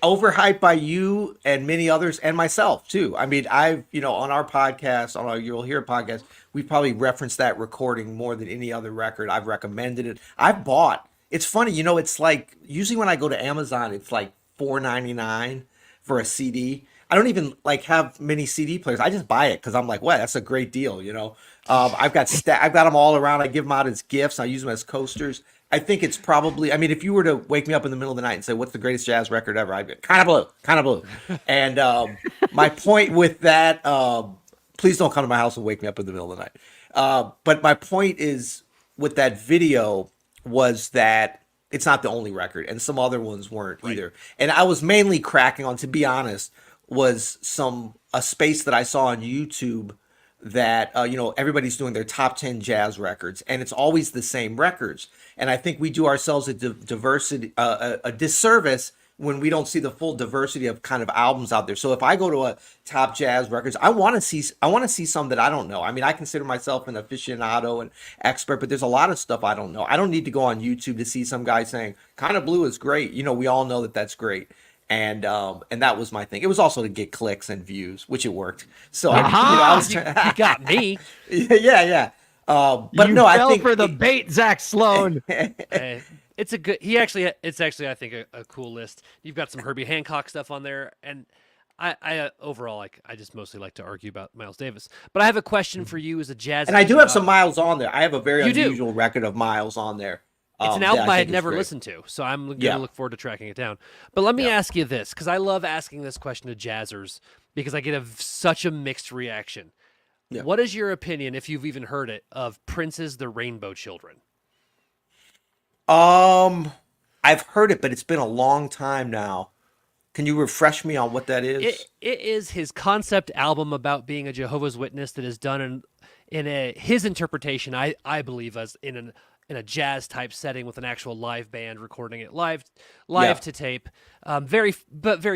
Overhyped by you and many others and myself too. I mean, I've, on our podcast, on our You'll Hear It podcast, we probably referenced that recording more than any other record. I've recommended it. I've bought. It's funny, it's like usually when I go to Amazon, it's like $4.99 for a CD. I don't even like have many CD players. I just buy it because I'm like, wow, that's a great deal. I've got them all around. I give them out as gifts. I use them as coasters. I think it's probably, I mean, if you were to wake me up in the middle of the night and say, what's the greatest jazz record ever? I'd be Kind of Blue. And my point with that, please don't come to my house and wake me up in the middle of the night. But my point is with that video was that it's not the only record, and some other ones weren't either. And I was mainly cracking on, to be honest, was a space that I saw on YouTube that everybody's doing their top 10 jazz records, and it's always the same records. And I think we do ourselves a disservice when we don't see the full diversity of kind of albums out there. So if I go to a top jazz records, I want to see some that I don't know. I mean, I consider myself an aficionado and expert, but there's a lot of stuff I don't know. I don't need to go on YouTube to see some guy saying Kind of Blue is great. We all know that that's great. And that was my thing. It was also to get clicks and views, which it worked. So I was You got me. yeah. But you no, I fell think for the bait, Zach Sloan. It's a good. It's actually I think a cool list. You've got some Herbie Hancock stuff on there, and I overall I just mostly like to argue about Miles Davis. But I have a question for you as a jazz. And I do have some Miles on there. I have a very You do. unusual record of Miles on there. It's an that album I had think is never great. listened to, so I'm going to Yeah. look forward to tracking it down. But let me ask you this, because I love asking this question to jazzers, because I get such a mixed reaction. Yeah. What is your opinion, if you've even heard it, of Prince's The Rainbow Children? I've heard it, but it's been a long time now. Can you refresh me on what that is? It is his concept album about being a Jehovah's Witness that is done in his interpretation, I believe, as in a jazz type setting with an actual live band recording it live to tape. Very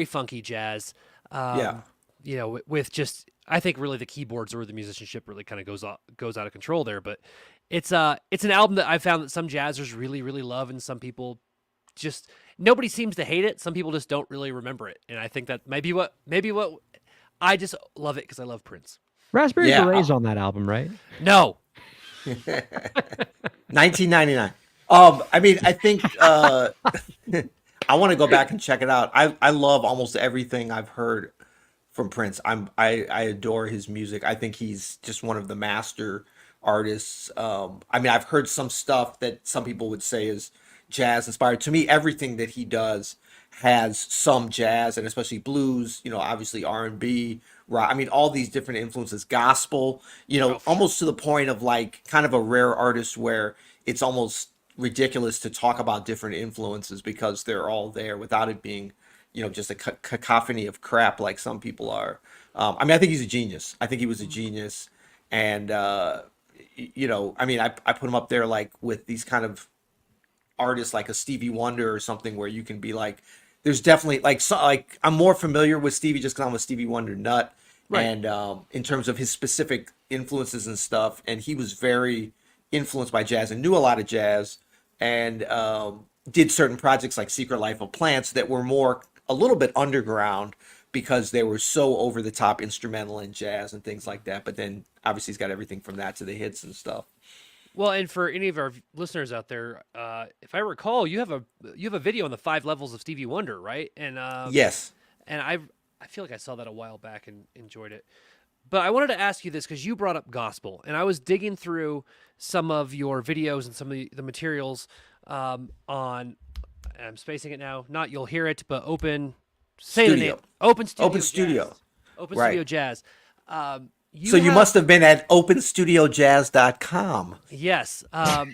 funky jazz. With just, I think really the keyboards or the musicianship really kind of goes out of control there. But it's an album that I found that some jazzers really, really love, and some people just, nobody seems to hate it. Some people just don't really remember it. And I think that maybe what I just love it because I love Prince. Raspberry Beret's on that album, right? No. 1999. I mean, I think I want to go back and check it out. I love almost everything I've heard from Prince. I adore his music. I think he's just one of the master artists. I mean, I've heard some stuff that some people would say is jazz inspired. To me, everything that he does has some jazz, and especially blues, obviously R&B, rock. I mean, all these different influences, gospel, almost to the point of like kind of a rare artist where it's almost ridiculous to talk about different influences because they're all there without it being, just a cacophony of crap like some people are. I mean, I think he's a genius. I think he was a genius. And I mean, I put him up there like with these kind of artists like a Stevie Wonder or something where you can be like, there's definitely like, so like I'm more familiar with Stevie just because I'm a Stevie Wonder nut. Right. And in terms of his specific influences and stuff, and he was very influenced by jazz and knew a lot of jazz, and did certain projects like Secret Life of Plants that were more a little bit underground because they were so over the top instrumental and jazz and things like that. But then obviously he's got everything from that to the hits and stuff. Well, and for any of our listeners out there, if I recall, you have a video on the 5 levels of Stevie Wonder, right? And Yes. and I feel like I saw that a while back and enjoyed it. But I wanted to ask you this because you brought up gospel, and I was digging through some of your videos and some of the materials on. I'm spacing it now. Not You'll Hear It, but Open. Say the name. Studio. Open Studio. Open Studio. Jazz. Open Right. Studio Jazz. So you must have been at openstudiojazz.com. Yes. I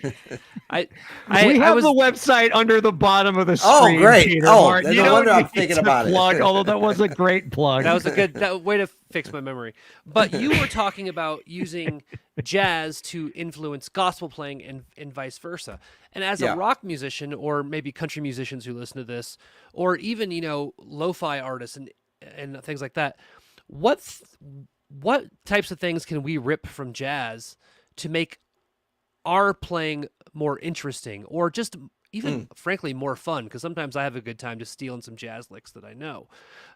we have was the website under the bottom of the Oh, screen. great. Peter Oh, Martin. no You don't wonder I'm need thinking to about it. plug, although that was a great plug. That was a good way to fix my memory. But you were talking about using jazz to influence gospel playing and vice versa. And as Yeah. a rock musician, or maybe country musicians who listen to this, or even lo-fi artists and things like that, what types of things can we rip from jazz to make our playing more interesting, or just even frankly more fun? Because sometimes I have a good time just stealing some jazz licks that I know.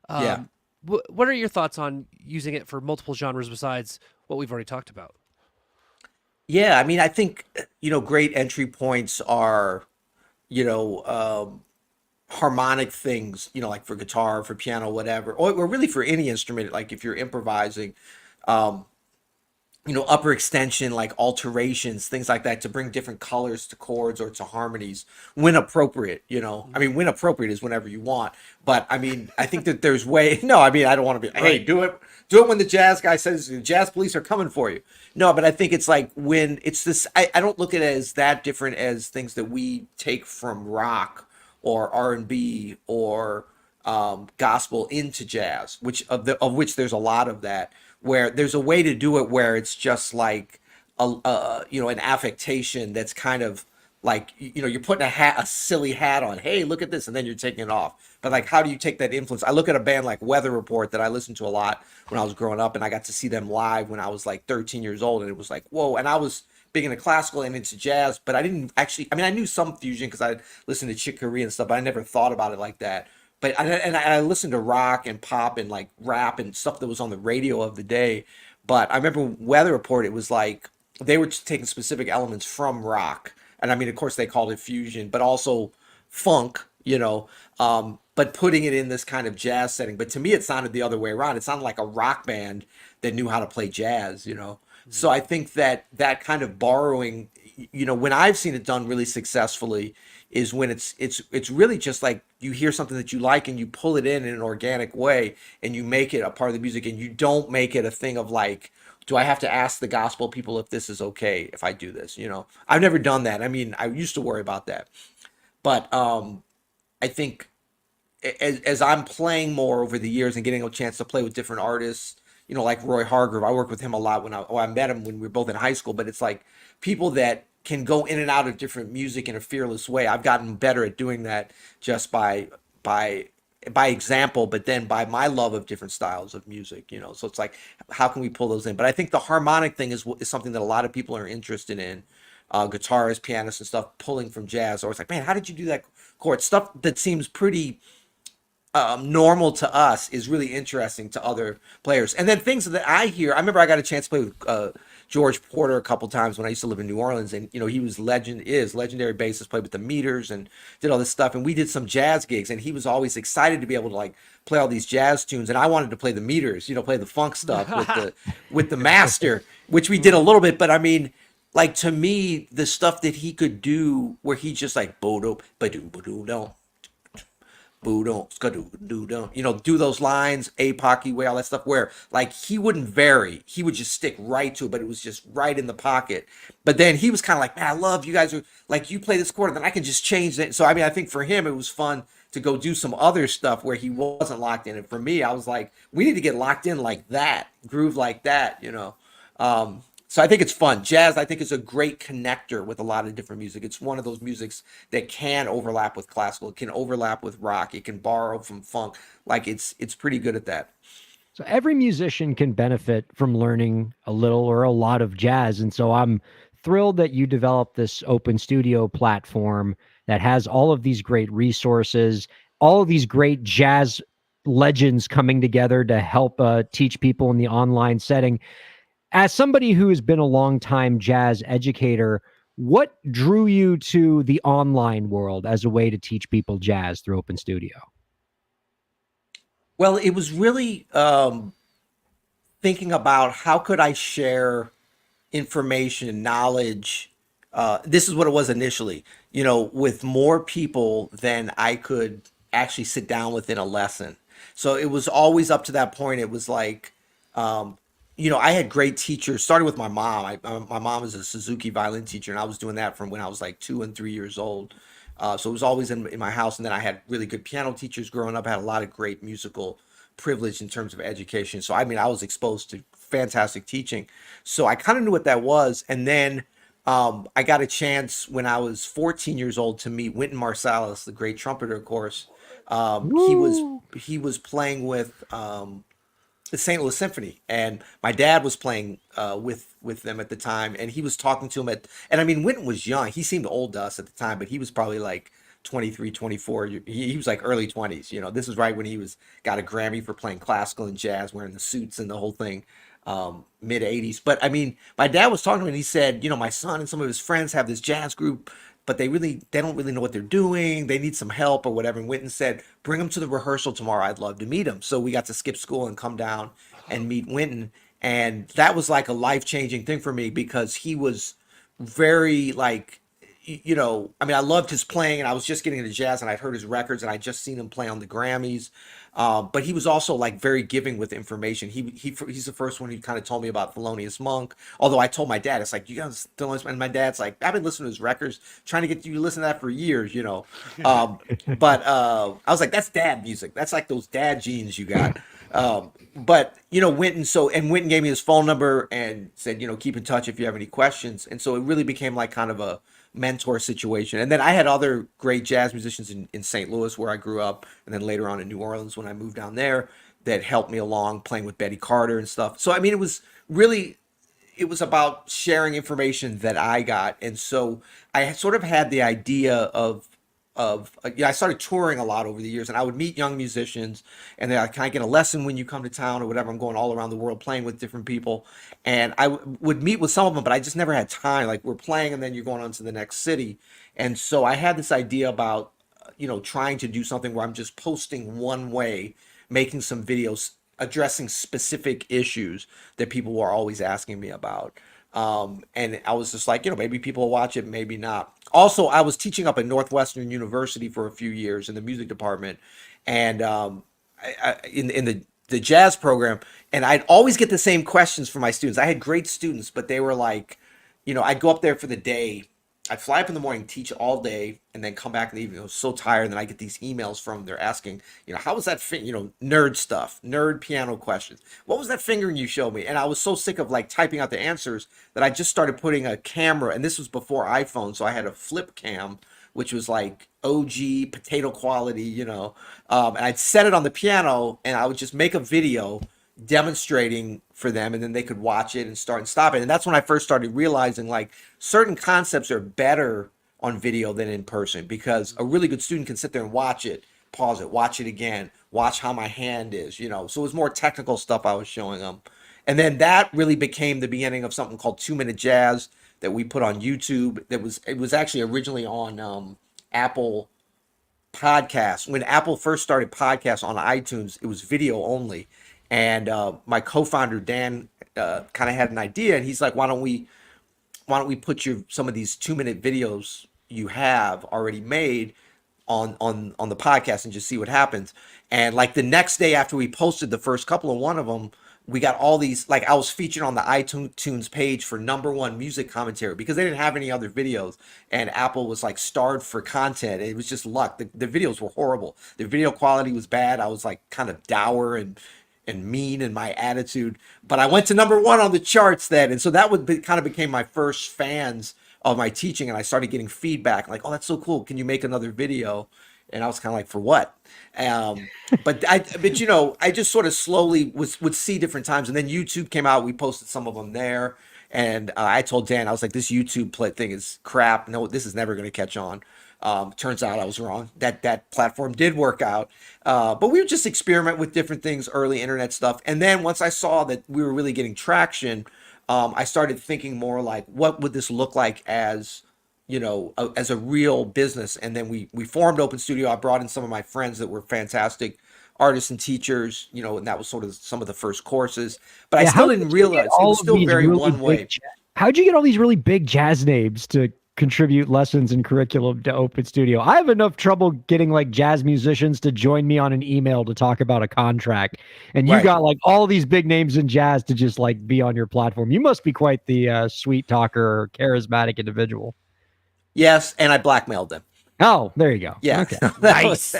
Yeah. What are your thoughts on using it for multiple genres besides what we've already talked about? Yeah, I mean, I think, great entry points are, harmonic things, like for guitar, for piano, whatever, or really for any instrument, like if you're improvising, upper extension, like alterations, things like that, to bring different colors to chords or to harmonies when appropriate, I mean, when appropriate is whenever you want. But I mean, I think that there's no, I mean, I don't want to be, hey, do it when the jazz guy says the jazz police are coming for you. No, but I think it's like when it's this, I don't look at it as that different as things that we take from rock or R&B or gospel into jazz, of which there's a lot of that, where there's a way to do it where it's just like an affectation that's kind of like, you're putting a silly hat on, hey, look at this, and then you're taking it off. But like, how do you take that influence? I look at a band like Weather Report that I listened to a lot when I was growing up, and I got to see them live when I was like 13 years old, and it was like, whoa. And I was big into classical and into jazz, but I didn't actually, I mean, I knew some fusion because I listened to Chick Corea and stuff, but I never thought about it like that. But I listened to rock and pop and like rap and stuff that was on the radio of the day. But I remember Weather Report, it was like they were just taking specific elements from rock. And I mean, of course, they called it fusion, but also funk, but putting it in this kind of jazz setting. But to me, it sounded the other way around. It sounded like a rock band that knew how to play jazz, So I think that kind of borrowing, when I've seen it done really successfully is when it's really just like you hear something that you like and you pull it in an organic way and you make it a part of the music, and you don't make it a thing of like, do I have to ask the gospel people if this is okay if I do this? I've never done that. I mean, I used to worry about that, but I think as I'm playing more over the years and getting a chance to play with different artists, like Roy Hargrove, I worked with him a lot when I met him when we were both in high school. But it's like people that can go in and out of different music in a fearless way. I've gotten better at doing that just by example, but then by my love of different styles of music, So it's like, how can we pull those in? But I think the harmonic thing is something that a lot of people are interested in. Guitarists, pianists, and stuff pulling from jazz. Or it's like, man, how did you do that chord? Stuff that seems pretty normal to us is really interesting to other players. And then things that I hear, I remember I got a chance to play with George Porter a couple times when I used to live in New Orleans, and he was legendary bassist, played with the Meters and did all this stuff, and we did some jazz gigs, and he was always excited to be able to like play all these jazz tunes, and I wanted to play the Meters, play the funk stuff with the master, which we did a little bit. But I mean, like, to me, the stuff that he could do where he just like do those lines, Apoc way, all that stuff, where like he wouldn't vary. He would just stick right to it, but it was just right in the pocket. But then he was kind of like, man, I love you guys are like, you play this chord, and then I can just change it. So I mean, I think for him it was fun to go do some other stuff where he wasn't locked in. And for me, I was like, we need to get locked in like that, groove like that, So I think it's fun. Jazz, I think, is a great connector with a lot of different music. It's one of those musics that can overlap with classical. It can overlap with rock. It can borrow from funk. Like it's pretty good at that. So every musician can benefit from learning a little or a lot of jazz. And so I'm thrilled that you developed this open studio platform that has all of these great resources, all of these great jazz legends coming together to help teach people in the online setting. As somebody who has been a long time jazz educator, what drew you to the online world as a way to teach people jazz through Open Studio? Well, it was really thinking about how could I share information, knowledge. This is what it was initially, with more people than I could actually sit down with in a lesson. So it was always up to that point. It was like, I had great teachers, starting with my mom. My mom is a Suzuki violin teacher, and I was doing that from when I was like 2 and 3 years old. So it was always in my house. And then I had really good piano teachers growing up. I had a lot of great musical privilege in terms of education. So, I mean, I was exposed to fantastic teaching. So I kind of knew what that was. And then I got a chance when I was 14 years old to meet Wynton Marsalis, the great trumpeter, of course. He was playing with the St. Louis Symphony, and my dad was playing with them at the time, and he was talking to him and I mean, Wynton was young. He seemed old to us at the time, but he was probably like 23, 24. He was like early 20s. This is right when he got a Grammy for playing classical and jazz, wearing the suits and the whole thing, mid 80s. But I mean, my dad was talking to him, and he said, my son and some of his friends have this jazz group, but they don't really know what they're doing. They need some help or whatever. And Wynton said, bring them to the rehearsal tomorrow. I'd love to meet them. So we got to skip school and come down and meet Wynton. And that was like a life-changing thing for me, because he was very like, I mean, I loved his playing, and I was just getting into jazz, and I'd heard his records, and I'd just seen him play on the Grammys. But he was also like very giving with information. He's the first one who kind of told me about Thelonious Monk. Although I told my dad, it's like, you guys, Thelonious, and my dad's like, I've been listening to his records, trying to get you to listen to that for years, But I was like, that's dad music. That's like those dad genes you got. But Wynton. And Wynton gave me his phone number and said, keep in touch if you have any questions. And so it really became like kind of a mentor situation. And then I had other great jazz musicians in St. Louis, where I grew up, and then later on in New Orleans when I moved down there, that helped me along, playing with Betty Carter and stuff. So I mean, it was about sharing information that I got. And so I sort of had the idea of I started touring a lot over the years, and I would meet young musicians, and they're like, can I get a lesson when you come to town or whatever? I'm going all around the world playing with different people, and I would meet with some of them, but I just never had time. Like, we're playing, and then you're going on to the next city. And so I had this idea about, trying to do something where I'm just posting one way, making some videos addressing specific issues that people were always asking me about. And I was just like, maybe people will watch it, maybe not. Also, I was teaching up at Northwestern University for a few years in the music department, and in the jazz program, and I'd always get the same questions from my students. I had great students, but they were like, I'd go up there for the day. I'd fly up in the morning, teach all day, and then come back in the evening. I was so tired, and then I get these emails from them. They're asking, how was that, nerd stuff, nerd piano questions. What was that fingering you showed me? And I was so sick of like typing out the answers that I just started putting a camera, and this was before iPhone, so I had a flip cam, which was like OG potato quality, and I'd set it on the piano, and I would just make a video demonstrating for them, and then they could watch it and start and stop it. And that's when I first started realizing like certain concepts are better on video than in person, because a really good student can sit there and watch it, pause it, watch it again, watch how my hand is, so it was more technical stuff I was showing them. And then that really became the beginning of something called 2-Minute Jazz that we put on YouTube. It was actually originally on Apple Podcasts. When Apple first started podcasts on iTunes, it was video only. And my co-founder Dan kind of had an idea, and he's like, why don't we put some of these 2-minute videos you have already made on the podcast and just see what happens. And like the next day after we posted the first couple of one of them, we got all these, like, I was featured on the iTunes page for #1 music commentary, because they didn't have any other videos, and Apple was like starved for content. It was just luck. The videos were horrible. The video quality was bad. I was like kind of dour, and and mean in my attitude. But I went to number one on the charts then, and so that would be, kind of became my first fans of my teaching, and I started getting feedback like, "Oh, that's so cool. Can you make another video?" And I was kind of like, "For what?" Um, but you know, I just sort of slowly would see different times, and then YouTube came out. We posted some of them there, and I told Dan, I was like, "This YouTube thing is crap. No, this is never going to catch on." Turns out I was wrong. That platform did work out, but we would just experiment with different things, early internet stuff, and then once I saw that we were really getting traction, I started thinking more like, what would this look like as, you know, as a real business? And then we formed Open Studio. I brought in some of my friends that were fantastic artists and teachers, you know, and that was sort of some of the first courses. But I still didn't realize it was still very one way. How'd you get all these really big jazz names to contribute lessons and curriculum to Open Studio? I have enough trouble getting like jazz musicians to join me on an email to talk about a contract, and you got like all these big names in jazz to just like be on your platform. You must be quite the sweet talker or charismatic individual. Yes, and I blackmailed them. Oh, there you go. Yeah. Okay. Nice.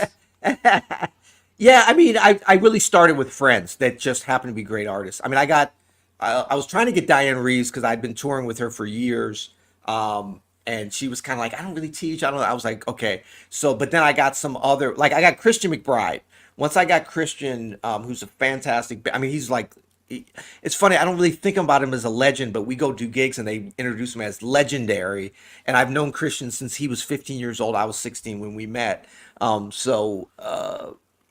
Yeah, I mean, I really started with friends that just happened to be great artists. I mean, I was trying to get Diane Reeves because I'd been touring with her for years. And she was kind of like, I don't really teach. I don't know. I was like, okay. So, but then I got some other, like I got Christian McBride. Once I got Christian, who's a fantastic, I mean, he's like, it's funny. I don't really think about him as a legend, but we go do gigs and they introduce him as legendary. And I've known Christian since he was 15 years old. I was 16 when we met.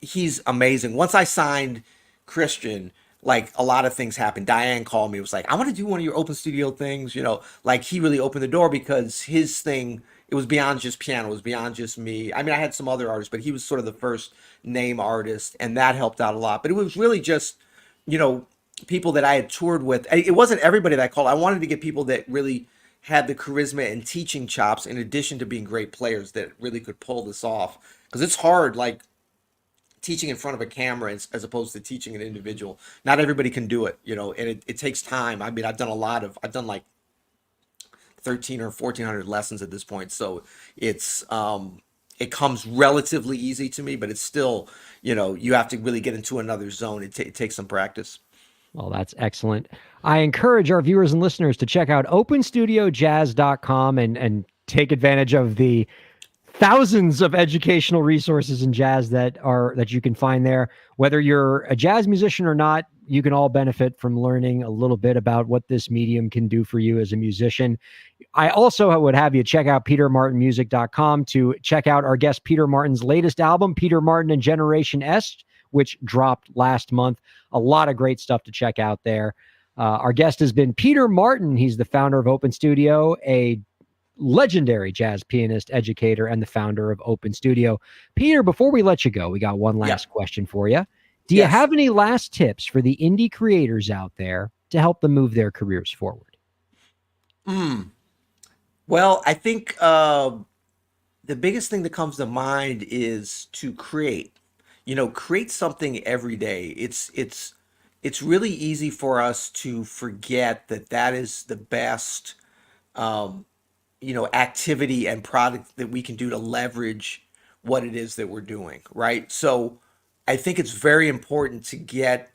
He's amazing. Once I signed Christian, like a lot of things happened. Diane called me. It was like, I want to do one of your Open Studio things. You know, like he really opened the door because his thing, it was beyond just piano. It was beyond just me. I mean, I had some other artists, but he was sort of the first name artist, and that helped out a lot. But it was really just, you know, people that I had toured with. It wasn't everybody that I called. I wanted to get people that really had the charisma and teaching chops in addition to being great players that really could pull this off. Because it's hard, like, teaching in front of a camera as opposed to teaching an individual. Not everybody can do it, you know, and it takes time. I mean, I've done like 13 or 1400 lessons at this point. So it's, it comes relatively easy to me, but it's still, you know, you have to really get into another zone. It takes some practice. Well, that's excellent. I encourage our viewers and listeners to check out openstudiojazz.com and take advantage of the thousands of educational resources in jazz that you can find there. Whether you're a jazz musician or not, you can all benefit from learning a little bit about what this medium can do for you as a musician. I also would have you check out petermartinmusic.com to check out our guest Peter Martin's latest album, Peter Martin and Generation S, which dropped last month. A lot of great stuff to check out there. Our guest has been Peter Martin. He's the founder of Open Studio, a legendary jazz pianist, educator, and the founder of Open Studio. Peter, before we let you go, we got one last question for you. Do you have any last tips for the indie creators out there to help them move their careers forward? Well, I think the biggest thing that comes to mind is to create. You know, create something every day. It's really easy for us to forget that is the best you know, activity and product that we can do to leverage what it is that we're doing, right? So I think it's very important to get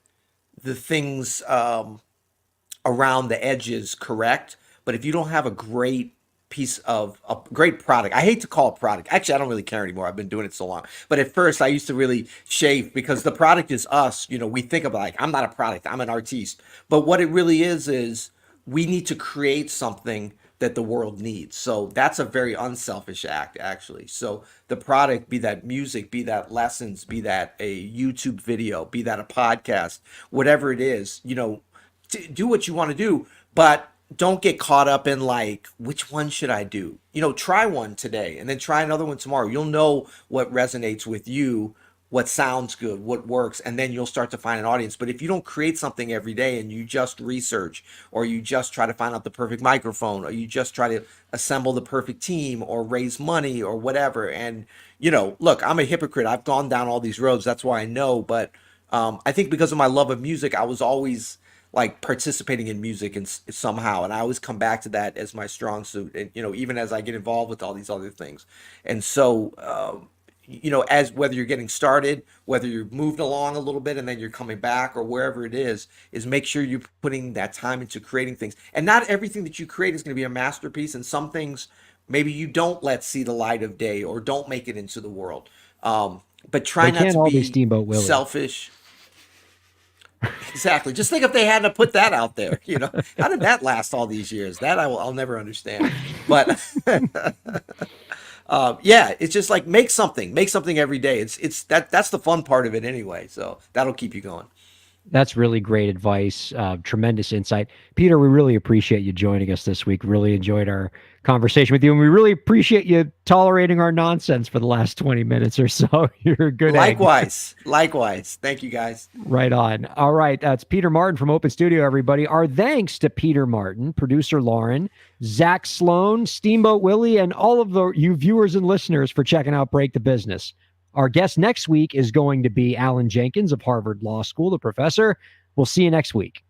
the things around the edges correct. But if you don't have a great piece of a great product, I hate to call it product. Actually, I don't really care anymore. I've been doing it so long. But at first I used to really shave because the product is us. You know, we think of like, I'm not a product, I'm an artiste. But what it really is we need to create something that the world needs. So that's a very unselfish act, actually. So the product, be that music, be that lessons, be that a YouTube video, be that a podcast, whatever it is, you know, do what you want to do, but don't get caught up in like, which one should I do? You know, try one today and then try another one tomorrow. You'll know what resonates with you, what sounds good, what works, and then you'll start to find an audience. But if you don't create something every day and you just research, or you just try to find out the perfect microphone, or you just try to assemble the perfect team or raise money or whatever, and, you know, look, I'm a hypocrite. I've gone down all these roads. That's why I know. But I think because of my love of music, I was always like participating in music and somehow, and I always come back to that as my strong suit. And, you know, even as I get involved with all these other things. And so, as whether you're getting started, whether you're moved along a little bit and then you're coming back or wherever it is make sure you're putting that time into creating things. And not everything that you create is going to be a masterpiece. And some things maybe you don't let see the light of day or don't make it into the world. But try They not can't to all be Steamboat Willie. selfish. Exactly. Just think if they hadn't put that out there, how did that last all these years? That I'll never understand. But yeah, it's just like make something every day. That's the fun part of it anyway. So that'll keep you going. That's really great advice. Tremendous insight. Peter, we really appreciate you joining us this week. Really enjoyed our conversation with you. And we really appreciate you tolerating our nonsense for the last 20 minutes or so. You're a good egg. Likewise. Thank you, guys. Right on. All right. That's Peter Martin from Open Studio, everybody. Our thanks to Peter Martin, producer Lauren, Zach Sloan, Steamboat Willie, and all of you viewers and listeners for checking out Break the Business. Our guest next week is going to be Alan Jenkins of Harvard Law School, the professor. We'll see you next week.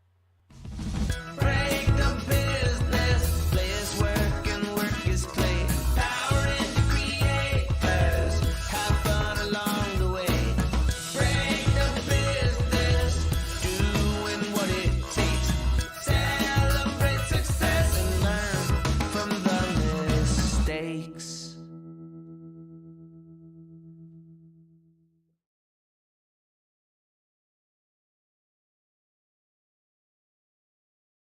Break the business, play is work and work is play. Power into creators, have fun along the way. Break the business, doing what it takes. Celebrate success and learn from the mistakes.